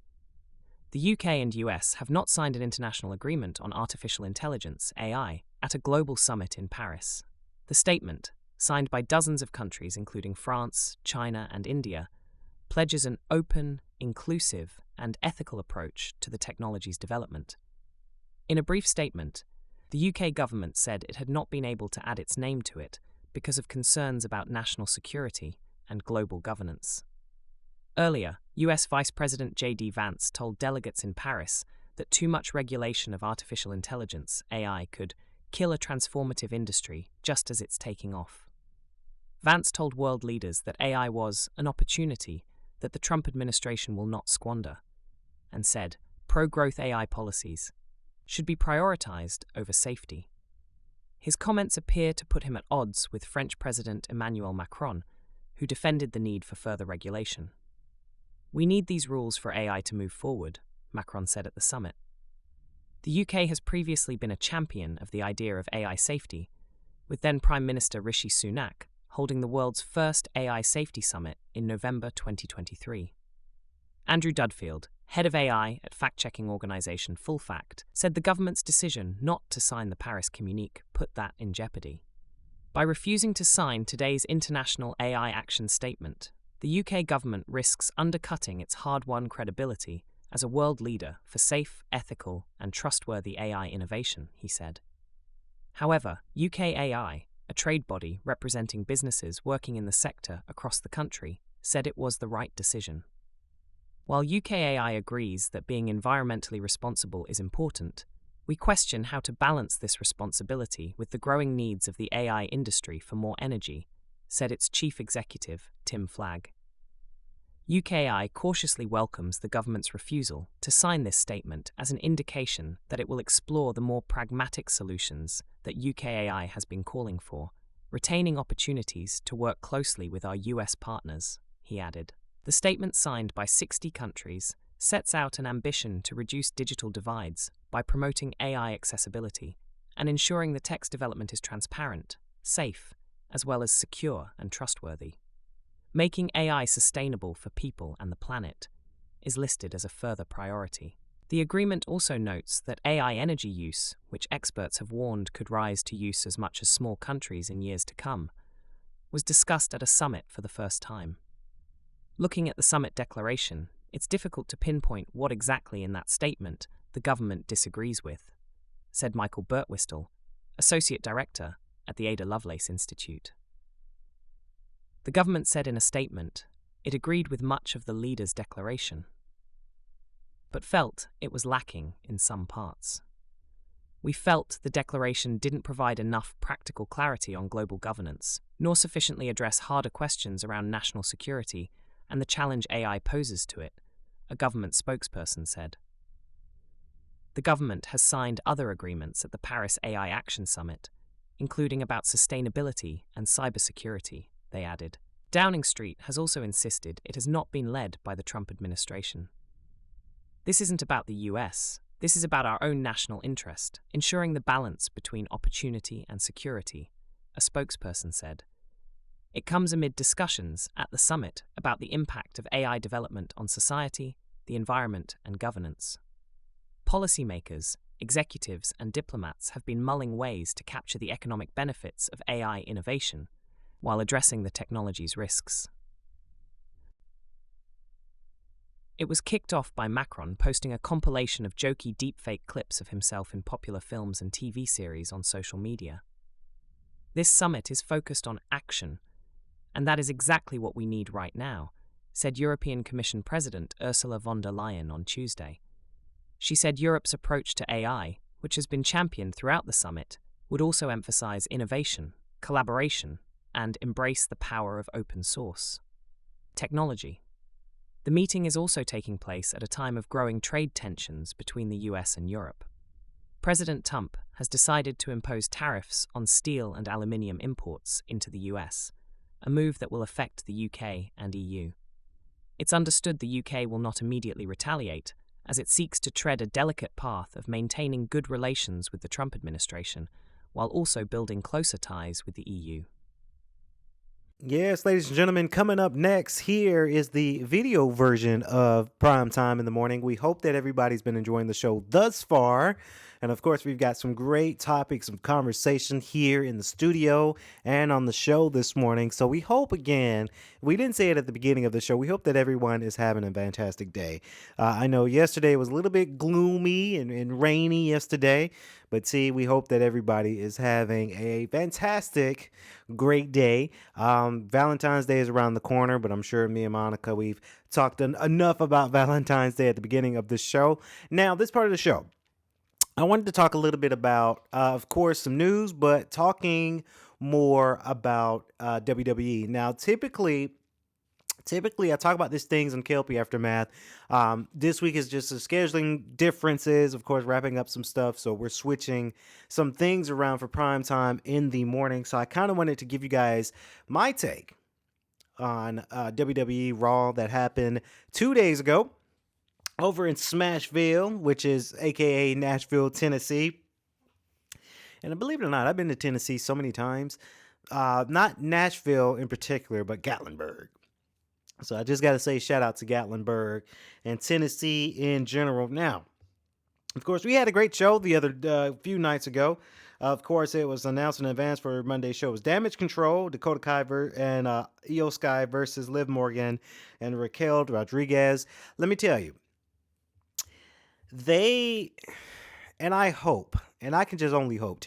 The UK and US have not signed an international agreement on artificial intelligence, AI, at a global summit in Paris. The statement, signed by dozens of countries including France, China, and India, pledges an open, inclusive, and ethical approach to the technology's development. In a brief statement, the UK government said it had not been able to add its name to it because of concerns about national security and global governance. Earlier, US Vice President J.D. Vance told delegates in Paris that too much regulation of artificial intelligence, AI, could kill a transformative industry just as it's taking off. Vance told world leaders that AI was an opportunity that the Trump administration will not squander, and said pro-growth AI policies should be prioritized over safety. His comments appear to put him at odds with French President Emmanuel Macron, who defended the need for further regulation. We need these rules for AI to move forward, Macron said at the summit. The UK has previously been a champion of the idea of AI safety, with then Prime Minister Rishi Sunak holding the world's first AI safety summit in November 2023. Andrew Dudfield, head of AI at fact-checking organisation Full Fact, said the government's decision not to sign the Paris Communique put that in jeopardy. By refusing to sign today's International AI Action Statement, the UK government risks undercutting its hard-won credibility as a world leader for safe, ethical, and trustworthy AI innovation, he said. However, UKAI, a trade body representing businesses working in the sector across the country, said it was the right decision. While UKAI agrees that being environmentally responsible is important, we question how to balance this responsibility with the growing needs of the AI industry for more energy, said its chief executive, Tim Flagg. UKI cautiously welcomes the government's refusal to sign this statement as an indication that it will explore the more pragmatic solutions that UKAI has been calling for, retaining opportunities to work closely with our US partners, he added. The statement signed by 60 countries sets out an ambition to reduce digital divides by promoting AI accessibility and ensuring the tech's development is transparent, safe, as well as secure and trustworthy. Making AI sustainable for people and the planet is listed as a further priority. The agreement also notes that AI energy use, which experts have warned could rise to use as much as small countries in years to come, was discussed at a summit for the first time. Looking at the summit declaration, it's difficult to pinpoint what exactly in that statement the government disagrees with, said Michael Birtwistle, Associate Director at the Ada Lovelace Institute. The government said in a statement it agreed with much of the leaders' declaration, but felt it was lacking in some parts. We felt the declaration didn't provide enough practical clarity on global governance, nor sufficiently address harder questions around national security and the challenge AI poses to it, a government spokesperson said. The government has signed other agreements at the Paris AI Action Summit, including about sustainability and cybersecurity, they added. Downing Street has also insisted it has not been led by the Trump administration. This isn't about the US. This is about our own national interest, ensuring the balance between opportunity and security, a spokesperson said. It comes amid discussions at the summit about the impact of AI development on society, the environment, and governance. Policymakers, executives, and diplomats have been mulling ways to capture the economic benefits of AI innovation while addressing the technology's risks. It was kicked off by Macron posting a compilation of jokey deepfake clips of himself in popular films and TV series on social media. This summit is focused on action, and that is exactly what we need right now, said European Commission President Ursula von der Leyen on Tuesday. She said Europe's approach to AI, which has been championed throughout the summit, would also emphasize innovation, collaboration, and embrace the power of open source technology. The meeting is also taking place at a time of growing trade tensions between the US and Europe. President Trump has decided to impose tariffs on steel and aluminium imports into the US, a move that will affect the UK and EU. It's understood the UK will not immediately retaliate, as it seeks to tread a delicate path of maintaining good relations with the Trump administration, while also building closer ties with the EU. Yes, ladies and gentlemen, coming up next here is the video version of Primetime in the Morning. We hope that everybody's been enjoying the show thus far. And of course, we've got some great topics of conversation here in the studio and on the show this morning. So we hope, again, we didn't say it at the beginning of the show, we hope that everyone is having a fantastic day. I know yesterday was a little bit gloomy and rainy yesterday, but see, we hope that everybody is having a fantastic, great day. Valentine's Day is around the corner, but I'm sure me and Monica, we've talked enough about Valentine's Day at the beginning of this show. Now, this part of the show, I wanted to talk a little bit about, of course, some news, but talking more about WWE. Now, typically, I talk about these things on K.L.P Aftermath. This week is just some scheduling differences, of course, wrapping up some stuff. So we're switching some things around for Primetime in the morning. So I kind of wanted to give you guys my take on WWE Raw that happened 2 days ago over in Smashville, which is aka Nashville, Tennessee. And believe it or not, I've been to Tennessee so many times. Not Nashville in particular, but Gatlinburg. So I just got to say shout out to Gatlinburg and Tennessee in general. Now, of course, we had a great show the other few nights ago. Of course, it was announced in advance for Monday's show. It was Damage Control, Dakota Kai and Io Sky versus Liv Morgan and Raquel Rodriguez. Let me tell you, and I hope, and I can just only hope,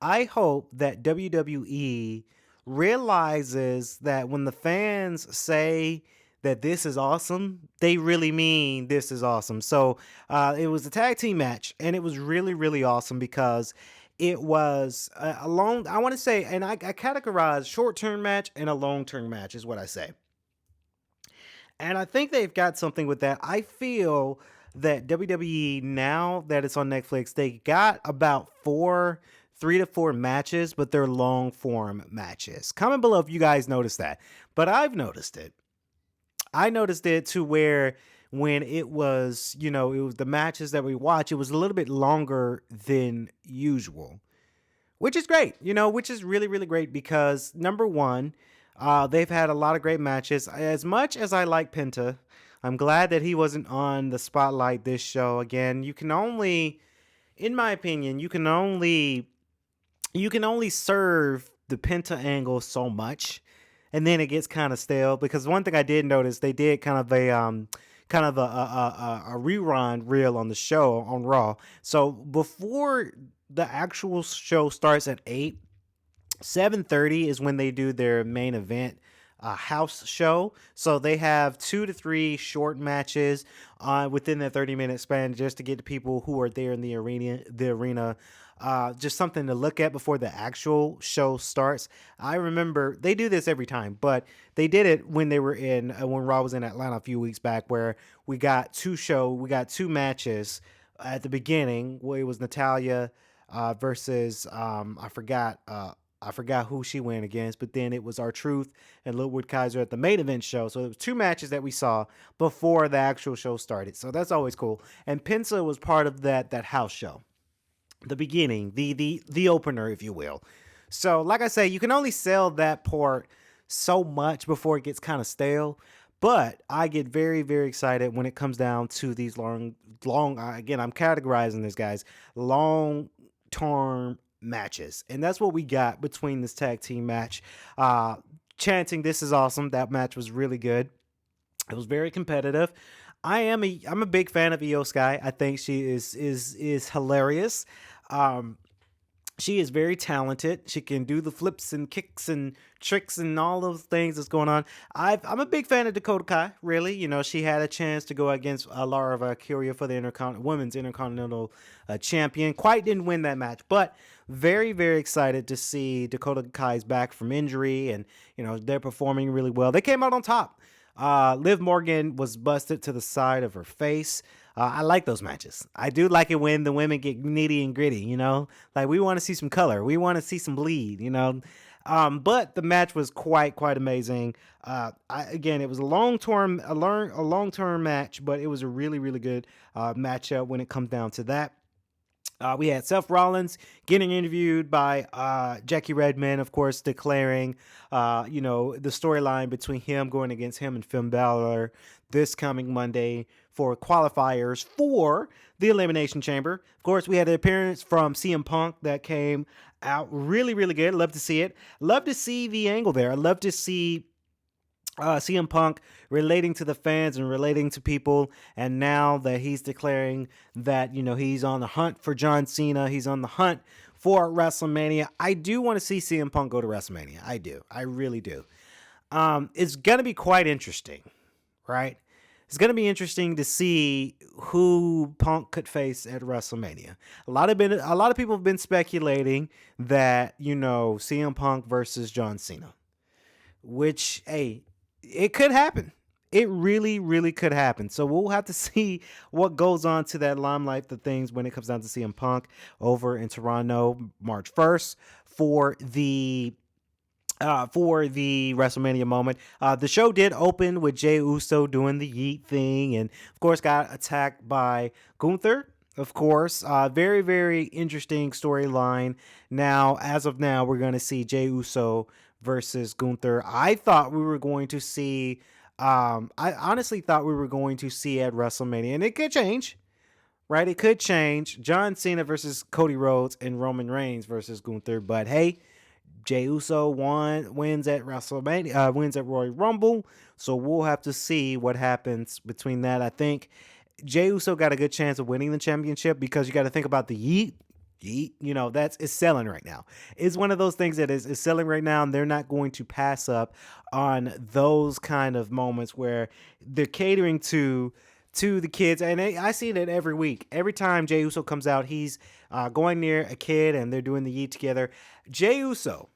I hope that WWE realizes that when the fans say that this is awesome, they really mean this is awesome. So it was a tag team match, and it was really, really awesome because it was a long, I want to say, and I categorize short-term match and a long-term match is what I say. And I think they've got something with that. I feel that WWE, now that it's on Netflix, they got about 3 to 4 matches, but they're long form matches. Comment below if you guys noticed that. But I've noticed it. I noticed it to where when it was, it was the matches that we watch, it was a little bit longer than usual, which is great, which is really, really great because number one, they've had a lot of great matches. As much as I like Penta, I'm glad that he wasn't on the spotlight this show. Again, you can only, in my opinion, you can only serve the Penta angle so much, and then it gets kind of stale. Because one thing I did notice, they did kind of a rerun reel on the show on Raw. So before the actual show starts at 8, 7:30 is when they do their main event house show. So they have 2 to 3 short matches within that 30-minute span just to get the people who are there in the arena just something to look at before the actual show starts. I remember they do this every time, but they did it when they were when Raw was in Atlanta a few weeks back, where we got 2 matches at the beginning. Where it was Natalia versus I forgot who she went against, but then it was R-Truth and Littlewood Kaiser at the main event show. So it was 2 matches that we saw before the actual show started. So that's always cool. And Penta was part of that house show, the beginning, the opener, if you will. So like I say, you can only sell that part so much before it gets kind of stale. But I get very, very excited when it comes down to these long, again, I'm categorizing this, guys, long-term matches. And that's what we got between this tag team match. Chanting, "This is awesome." That match was really good. It was very competitive. I'm a big fan of Io Sky. I think she is hilarious. She is very talented. She can do the flips and kicks and tricks and all those things that's going on. I'm a big fan of Dakota Kai, really. She had a chance to go against Lara Valkyria for the Women's Intercontinental Champion. Quite didn't win that match, but very, very excited to see Dakota Kai's back from injury, and, they're performing really well. They came out on top. Liv Morgan was busted to the side of her face. I like those matches. I do like it when the women get nitty and gritty, like we want to see some color. We want to see some bleed, but the match was quite amazing. Again, it was a long-term match, but it was a really, really good matchup when it comes down to that. We had Seth Rollins getting interviewed by Jackie Redmond, of course, declaring, the storyline between him going against him and Finn Balor this coming Monday for qualifiers for the Elimination Chamber. Of course, we had an appearance from CM Punk that came out really, really good. Love to see it. Love to see the angle there. I love to see CM Punk relating to the fans and relating to people, and now that he's declaring that he's on the hunt for John Cena, he's on the hunt for WrestleMania. I do want to see CM Punk go to WrestleMania. I really do. It's gonna be quite interesting, right? It's gonna be interesting to see who Punk could face at WrestleMania. A lot of people have been speculating that CM Punk versus John Cena, which, hey, it could happen. It really, really could happen. So we'll have to see what goes on to that limelight, the things when it comes down to CM Punk over in Toronto, March 1st for the for the WrestleMania moment. The show did open with Jey Uso doing the yeet thing, and of course got attacked by Gunther. Of course, very very interesting storyline. Now, as of now, we're going to see Jey Uso versus Gunther. I thought we were going to see. I honestly thought we were going to see at WrestleMania, and it could change. Right, it could change. John Cena versus Cody Rhodes and Roman Reigns versus Gunther. But hey, Jey Uso wins at WrestleMania, wins at Royal Rumble. So we'll have to see what happens between that. I think Jey Uso got a good chance of winning the championship because you got to think about the yeet. Yeet, that's it's selling right now. It's one of those things that is selling right now, and they're not going to pass up on those kind of moments where they're catering to the kids. And I see it every week. Every time Jey Uso comes out, he's going near a kid and they're doing the yeet together. Jey Uso,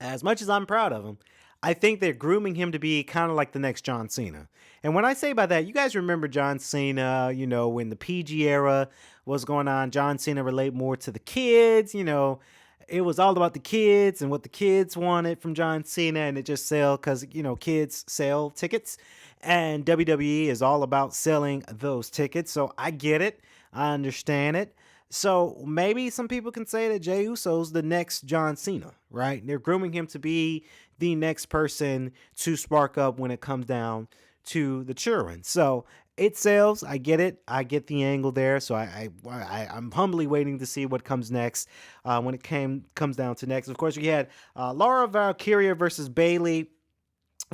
as much as I'm proud of him, I think they're grooming him to be kind of like the next John Cena. And when I say by that, you guys remember John Cena, when the PG era was going on, John Cena relate more to the kids, it was all about the kids and what the kids wanted from John Cena, and it just sell because, kids sell tickets, and WWE is all about selling those tickets. So I get it. I understand it. So maybe some people can say that Jey Uso's the next John Cena, right? They're grooming him to be the next person to spark up when it comes down to the children. So it sells. I get it. I get the angle there. So I'm humbly waiting to see what comes next when it comes down to next. Of course, we had Laura Valkyria versus Bayley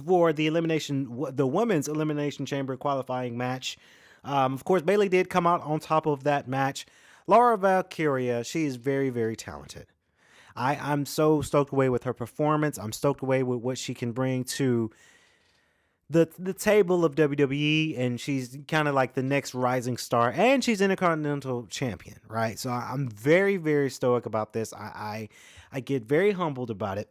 for the women's elimination chamber qualifying match. Of course, Bayley did come out on top of that match. Laura Valkyria, she is very, very talented. I'm so stoked away with her performance. I'm stoked away with what she can bring to the table of WWE, and she's kind of like the next rising star, and she's Intercontinental Champion, right? So I'm very, very stoic about this. I get very humbled about it.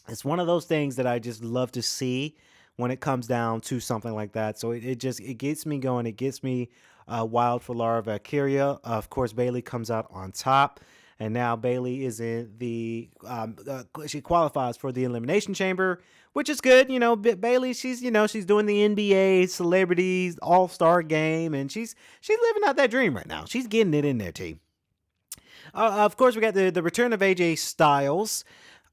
It's one of those things that I just love to see when it comes down to something like that. So it gets me going. It gets me wild for Laura Valkyria. Of course, Bayley comes out on top. And now Bayley is in she qualifies for the Elimination Chamber, which is good. Bayley, she's doing the NBA Celebrities All-Star Game, and she's living out that dream right now. She's getting it in there, T. Of course, we got the return of AJ Styles.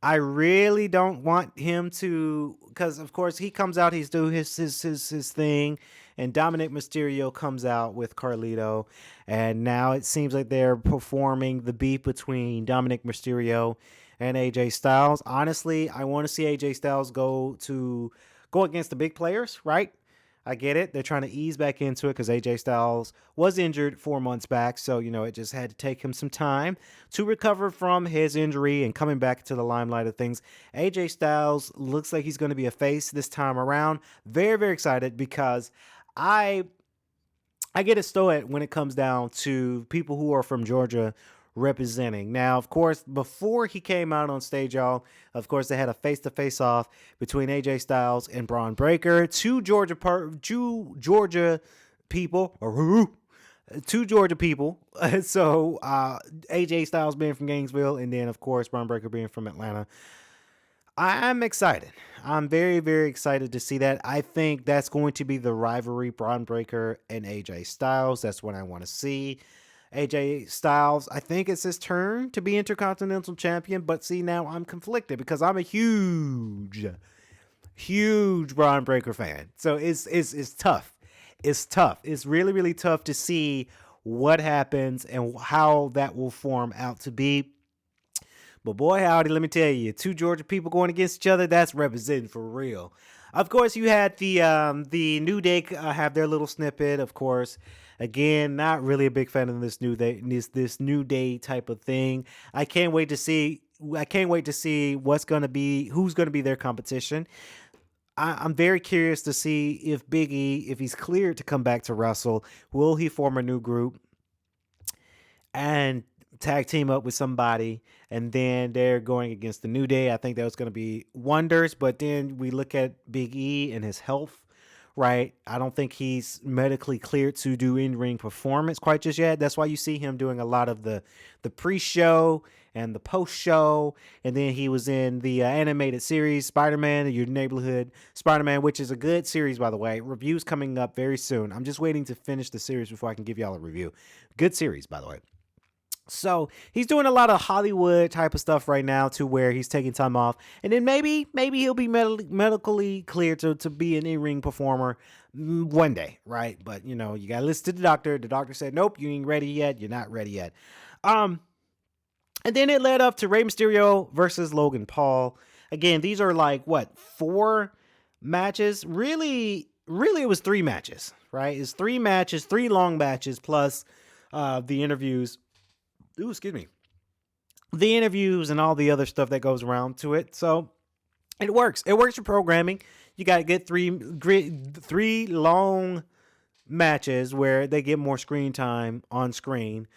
I really don't want him to, because of course he comes out, he's doing his thing, and Dominic Mysterio comes out with Carlito, and now it seems like they're performing the beef between Dominic Mysterio and AJ Styles. Honestly, I want to see AJ Styles go against the big players, right? I get it. They're trying to ease back into it because AJ Styles was injured 4 months back. So, it just had to take him some time to recover from his injury and coming back to the limelight of things. AJ Styles looks like he's going to be a face this time around. Very, very excited because I get a stoic when it comes down to people who are from Georgia representing. Now, of course, before he came out on stage, y'all, of course, they had a face-to-face off between AJ Styles and Braun Breaker. Two Georgia people. So AJ Styles being from Gainesville, and then, of course, Braun Breaker being from Atlanta. I'm excited. I'm very, very excited to see that. I think that's going to be the rivalry, Braun Breaker and AJ Styles. That's what I want to see. AJ Styles, I think it's his turn to be Intercontinental Champion, but see, now I'm conflicted because I'm a huge Braun Breaker fan. So it's tough. It's tough. It's really, really tough to see what happens and how that will form out to be. But boy, howdy, let me tell you, two Georgia people going against each other, that's representing for real. Of course, you had the New Day have their little snippet, of course. Again, not really a big fan of this New Day type of thing. I can't wait to see who's going to be their competition. I'm very curious to see if Big E, if he's cleared to come back to wrestle, will he form a new group and tag team up with somebody, and then they're going against the New Day. I think that was going to be wonders, but then we look at Big E and his health, right? I don't think he's medically cleared to do in-ring performance quite just yet. That's why you see him doing a lot of the pre-show and the post show. And then he was in the animated series Spider-Man, Your Neighborhood Spider-Man, which is a good series, by the way. Reviews coming up very soon. I'm just waiting to finish the series before I can give y'all a review. Good series, by the way. So he's doing a lot of Hollywood type of stuff right now, to where he's taking time off, and then maybe he'll be medically cleared to be an in-ring performer one day, right? But you got to listen to the doctor. The doctor said, nope, you ain't ready yet. You're not ready yet. And then it led up to Rey Mysterio versus Logan Paul. Again, these are like 4 matches? Really, it was 3 matches, right? It's 3 matches, 3 long matches plus the interviews. Ooh, excuse me. The interviews and all the other stuff that goes around to it. So it works. It works for programming. You got to get 3 long matches where they get more screen time on screen.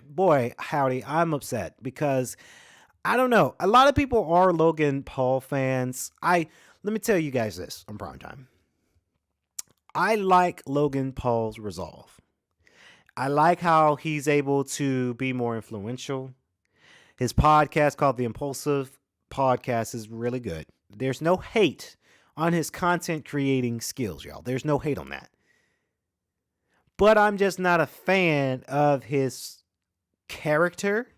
Boy, howdy, I'm upset because I don't know. A lot of people are Logan Paul fans. Let me tell you guys this on Primetime. I like Logan Paul's resolve. I like how he's able to be more influential. His podcast called The Impulsive Podcast is really good. There's no hate on his content creating skills, y'all. There's no hate on that. But I'm just not a fan of his character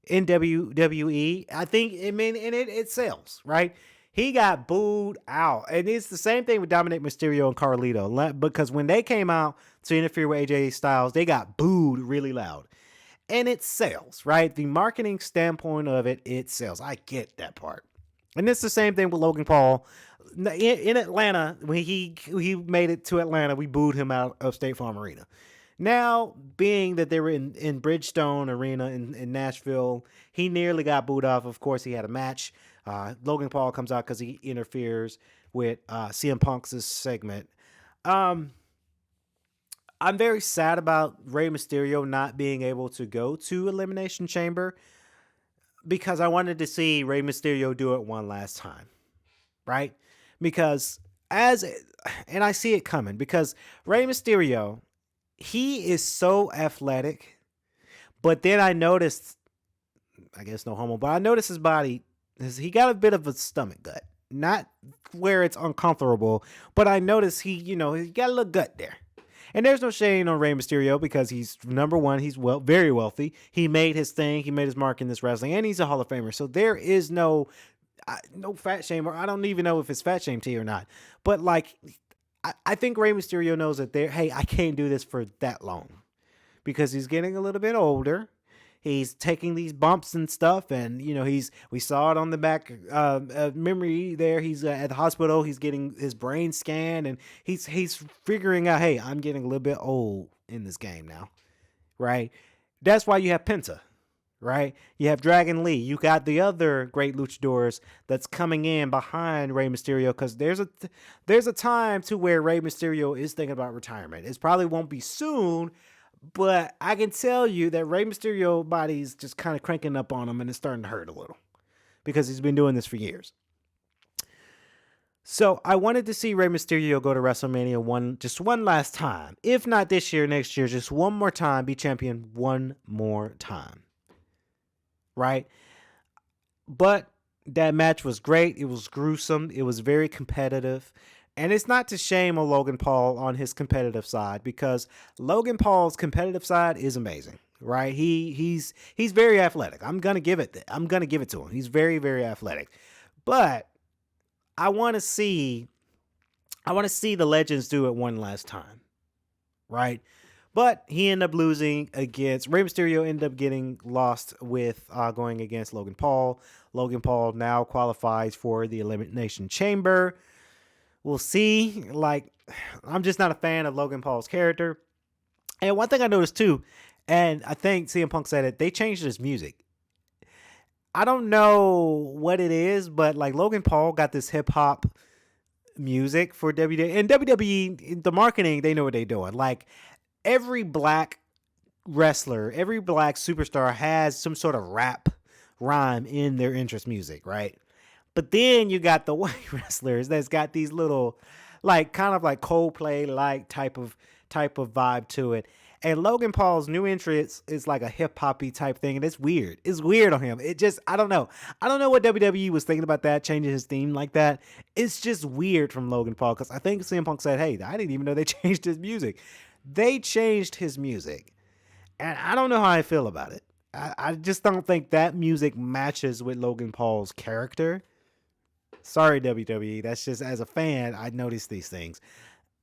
in WWE. I think, it sells, right? He got booed out. And it's the same thing with Dominic Mysterio and Carlito. Because when they came out to interfere with AJ Styles, they got booed really loud. And it sells, right? The marketing standpoint of it, it sells. I get that part. And it's the same thing with Logan Paul. In Atlanta, when he made it to Atlanta, we booed him out of State Farm Arena. Now, being that they were in Bridgestone Arena in Nashville, he nearly got booed off. Of course, he had a match. Logan Paul comes out because he interferes with CM Punk's segment. I'm very sad about Rey Mysterio not being able to go to Elimination Chamber because I wanted to see Rey Mysterio do it one last time, right? Because and I see it coming because Rey Mysterio, he is so athletic, but then I noticed, I guess no homo, but I noticed his body, he got a bit of a stomach gut. Not where it's uncomfortable, but I noticed he got a little gut there. And there's no shame on Rey Mysterio because he's, number one, he's very wealthy. He made his thing. He made his mark in this wrestling, and he's a Hall of Famer. So there is no fat shame, or I don't even know if it's fat shame to you or not. But I think Rey Mysterio knows that I can't do this for that long because he's getting a little bit older. He's taking these bumps and stuff, and we saw it on the back memory there. He's at the hospital. He's getting his brain scanned, and he's figuring out, hey, I'm getting a little bit old in this game now, right? That's why you have Penta, right? You have Dragon Lee. You got the other great luchadors that's coming in behind Rey Mysterio because there's a time to where Rey Mysterio is thinking about retirement. It probably won't be soon. But I can tell you that Rey Mysterio body's just kind of cranking up on him, and it's starting to hurt a little because he's been doing this for years. So I wanted to see Rey Mysterio go to WrestleMania just one last time. If not this year, next year, just one more time, be champion one more time. Right? But that match was great. It was gruesome. It was very competitive. And it's not to shame on Logan Paul on his competitive side because Logan Paul's competitive side is amazing, right? He's very athletic. I'm gonna give it to him. He's very, very athletic. But I want to see the legends do it one last time, right? But he ended up losing against Rey Mysterio. Ended up getting lost with going against Logan Paul. Logan Paul now qualifies for the Elimination Chamber. We'll see. I'm just not a fan of Logan Paul's character. And one thing I noticed too, and I think CM Punk said it, they changed his music. I don't know what it is, but Logan Paul got this hip hop music for WWE. And WWE, the marketing, they know what they're doing. Every black wrestler, every black superstar has some sort of rap rhyme in their entrance music, right? But then you got the white wrestlers that's got these little, kind of like Coldplay type of vibe to it. And Logan Paul's new entrance is like a hip hoppy type thing, and it's weird. It's weird on him. It just, I don't know. I don't know what WWE was thinking about that, changing his theme like that. It's just weird from Logan Paul, because I think CM Punk said, hey, I didn't even know they changed his music. They changed his music, and I don't know how I feel about it. I just don't think that music matches with Logan Paul's character. Sorry, WWE. That's just, as a fan, I notice these things.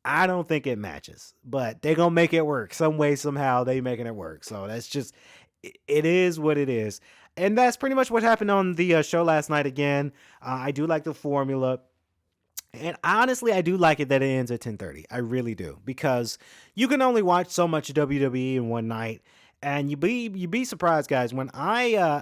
I don't think it matches, but they're going to make it work. Some way, somehow, they making it work. So that's just, it is what it is. And that's pretty much what happened on the show last night again. I do like the formula. And honestly, I do like it that it ends at 10:30. I really do, because you can only watch so much WWE in one night, and you'd be surprised, guys. When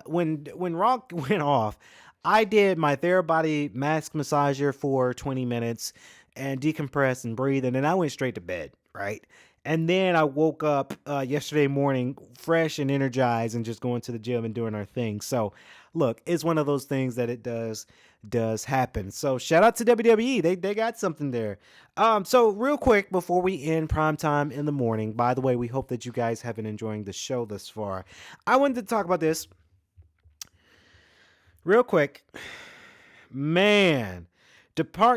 when Rock went off, I did my Therabody mask massager for 20 minutes and decompress and breathe, and then I went straight to bed, right? And then I woke up yesterday morning fresh and energized and just going to the gym and doing our thing. So look, it's one of those things that it does happen. So shout out to WWE. They got something there. So real quick before we end Primetime in the morning, by the way, we hope that you guys have been enjoying the show thus far. I wanted to talk about this real quick. Man,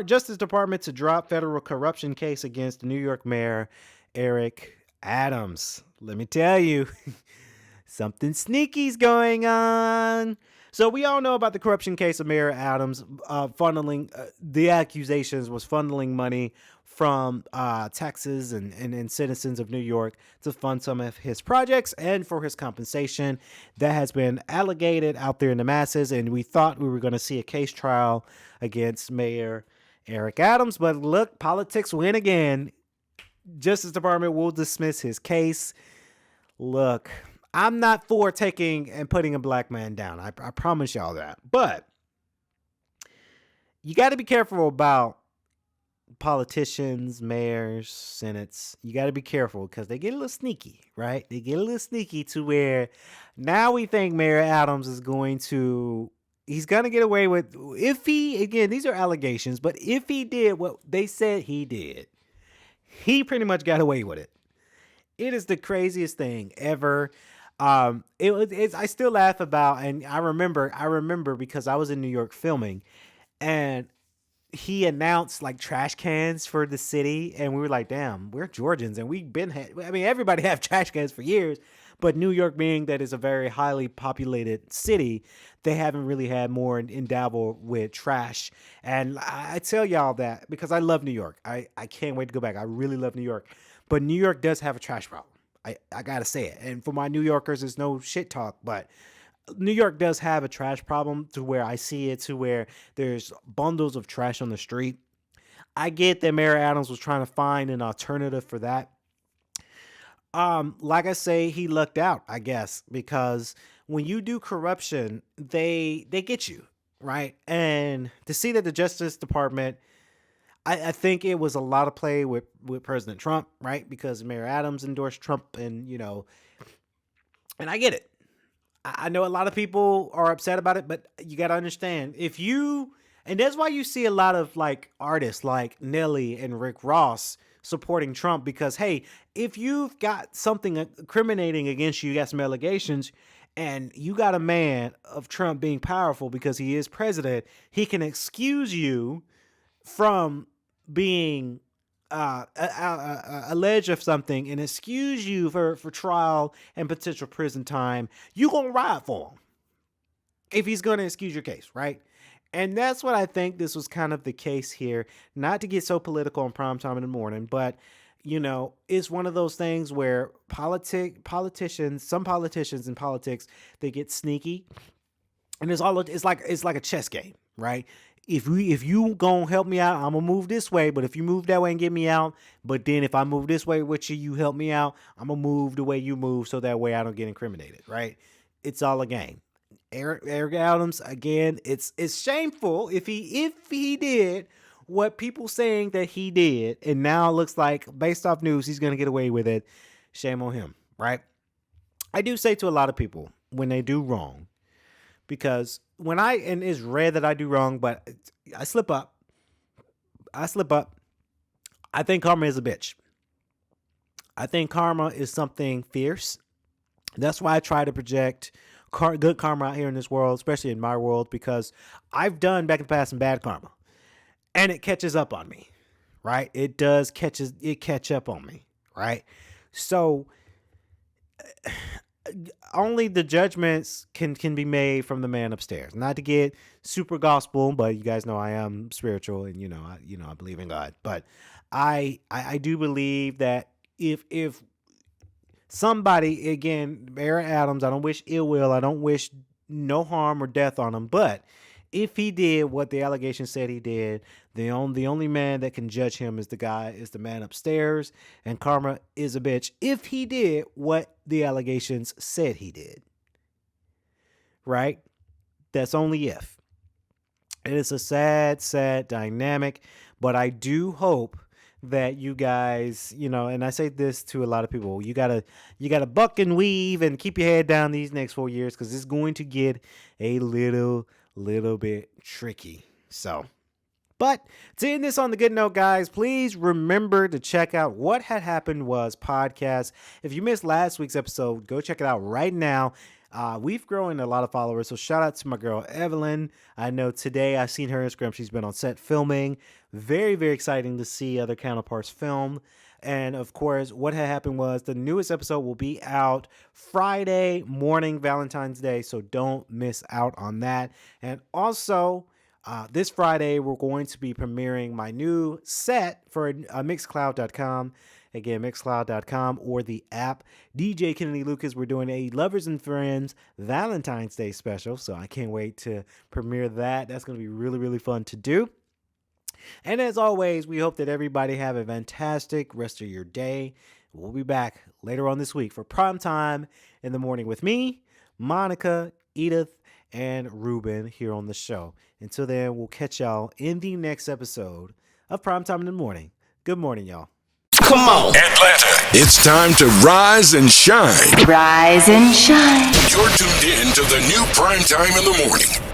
Justice Department to drop federal corruption case against New York Mayor Eric Adams. Let me tell you, something sneaky's going on. So we all know about the corruption case of Mayor Adams funneling, the accusations was funneling money from taxes and citizens of New York to fund some of his projects and for his compensation. That has been alleged out there in the masses, and we thought we were going to see a case trial against Mayor Eric Adams, but look, politics win again. Justice Department will dismiss his case. Look, I'm not for taking and putting a black man down. I promise y'all that. But you got to be careful about politicians, mayors, senates. You got to be careful because they get a little sneaky, right? They get a little sneaky to where now we think Mayor Adams is he's going to get away with, if he, again, these are allegations, but if he did what they said he did, he pretty much got away with it. It is the craziest thing ever. I still laugh about, and I remember because I was in New York filming, and he announced like trash cans for the city, and we were like, damn, we're Georgians, and everybody have trash cans for years, but New York, being that is a very highly populated city, they haven't really had more in dabble with trash. And I tell y'all that because I love New York. I can't wait to go back. I really love New York. But New York does have a trash problem. I got to say it. And for my New Yorkers, it's no shit talk, but New York does have a trash problem to where I see it to where there's bundles of trash on the street. I get that Mayor Adams was trying to find an alternative for that. Like I say, he lucked out, I guess, because when you do corruption, they get you, right? And to see that the Justice Department, I think it was a lot of play with President Trump, right? Because Mayor Adams endorsed Trump, and and I get it. I know a lot of people are upset about it, but you got to understand, and that's why you see a lot of like artists like Nelly and Rick Ross supporting Trump, because hey, if you've got something incriminating against you, you got some allegations, and you got a man of Trump being powerful because he is president, he can excuse you from being alleged of something and excuse you for trial and potential prison time. You gonna ride for him if he's gonna excuse your case, right? And that's what I think this was kind of the case here. Not to get so political on Primetime in the morning, but it's one of those things where some politicians in politics, they get sneaky, and it's like a chess game, right? If you gonna help me out, I'm gonna move this way. But if you move that way and get me out, but then if I move this way with you, you help me out, I'm gonna move the way you move, so that way I don't get incriminated, right? It's all a game. Eric Adams, again, it's shameful if he did what people saying that he did, and now it looks like based off news he's gonna get away with it. Shame on him, right? I do say to a lot of people when they do wrong, because and it's rare that I do wrong, but I slip up. I think karma is a bitch. I think karma is something fierce. That's why I try to project good karma out here in this world, especially in my world, because I've done back in the past some bad karma, and it catches up on me, right? It does catch up on me, right? So only the judgments can be made from the man upstairs. Not to get super gospel, but you guys know I am spiritual, and I believe in God. But I do believe that if somebody, again, Mayor Adams, I don't wish ill will, I don't wish no harm or death on him, but if he did what the allegation said he did, the only man that can judge him is the man upstairs, and karma is a bitch if he did what the allegations said he did. Right? That's only if. It is a sad, sad dynamic, but I do hope that you guys, and I say this to a lot of people, you gotta buck and weave and keep your head down these next 4 years, because it's going to get a little bit tricky. So, but to end this on the good note, guys, please remember to check out What Had Happened Was podcast. If you missed last week's episode, go check it out right now. We've grown a lot of followers, so shout out to my girl Evelyn. I know today I've seen her Instagram. She's been on set filming. Very, very exciting to see other counterparts film. And of course, what had happened was the newest episode will be out Friday morning, Valentine's Day, so don't miss out on that. And also, this Friday, we're going to be premiering my new set for Mixcloud.com. Again, Mixcloud.com or the app. DJ Kennedy Lucas, we're doing a Lovers and Friends Valentine's Day special, so I can't wait to premiere that. That's going to be really, really fun to do. And as always, we hope that everybody have a fantastic rest of your day. We'll be back later on this week for Primetime in the morning with me, Monica, Edith, and Ruben here on the show. Until then, we'll catch y'all in the next episode of Primetime in the morning. Good morning, y'all. Come on, Atlanta. It's time to rise and shine. Rise and shine. You're tuned in to the new Primetime in the morning.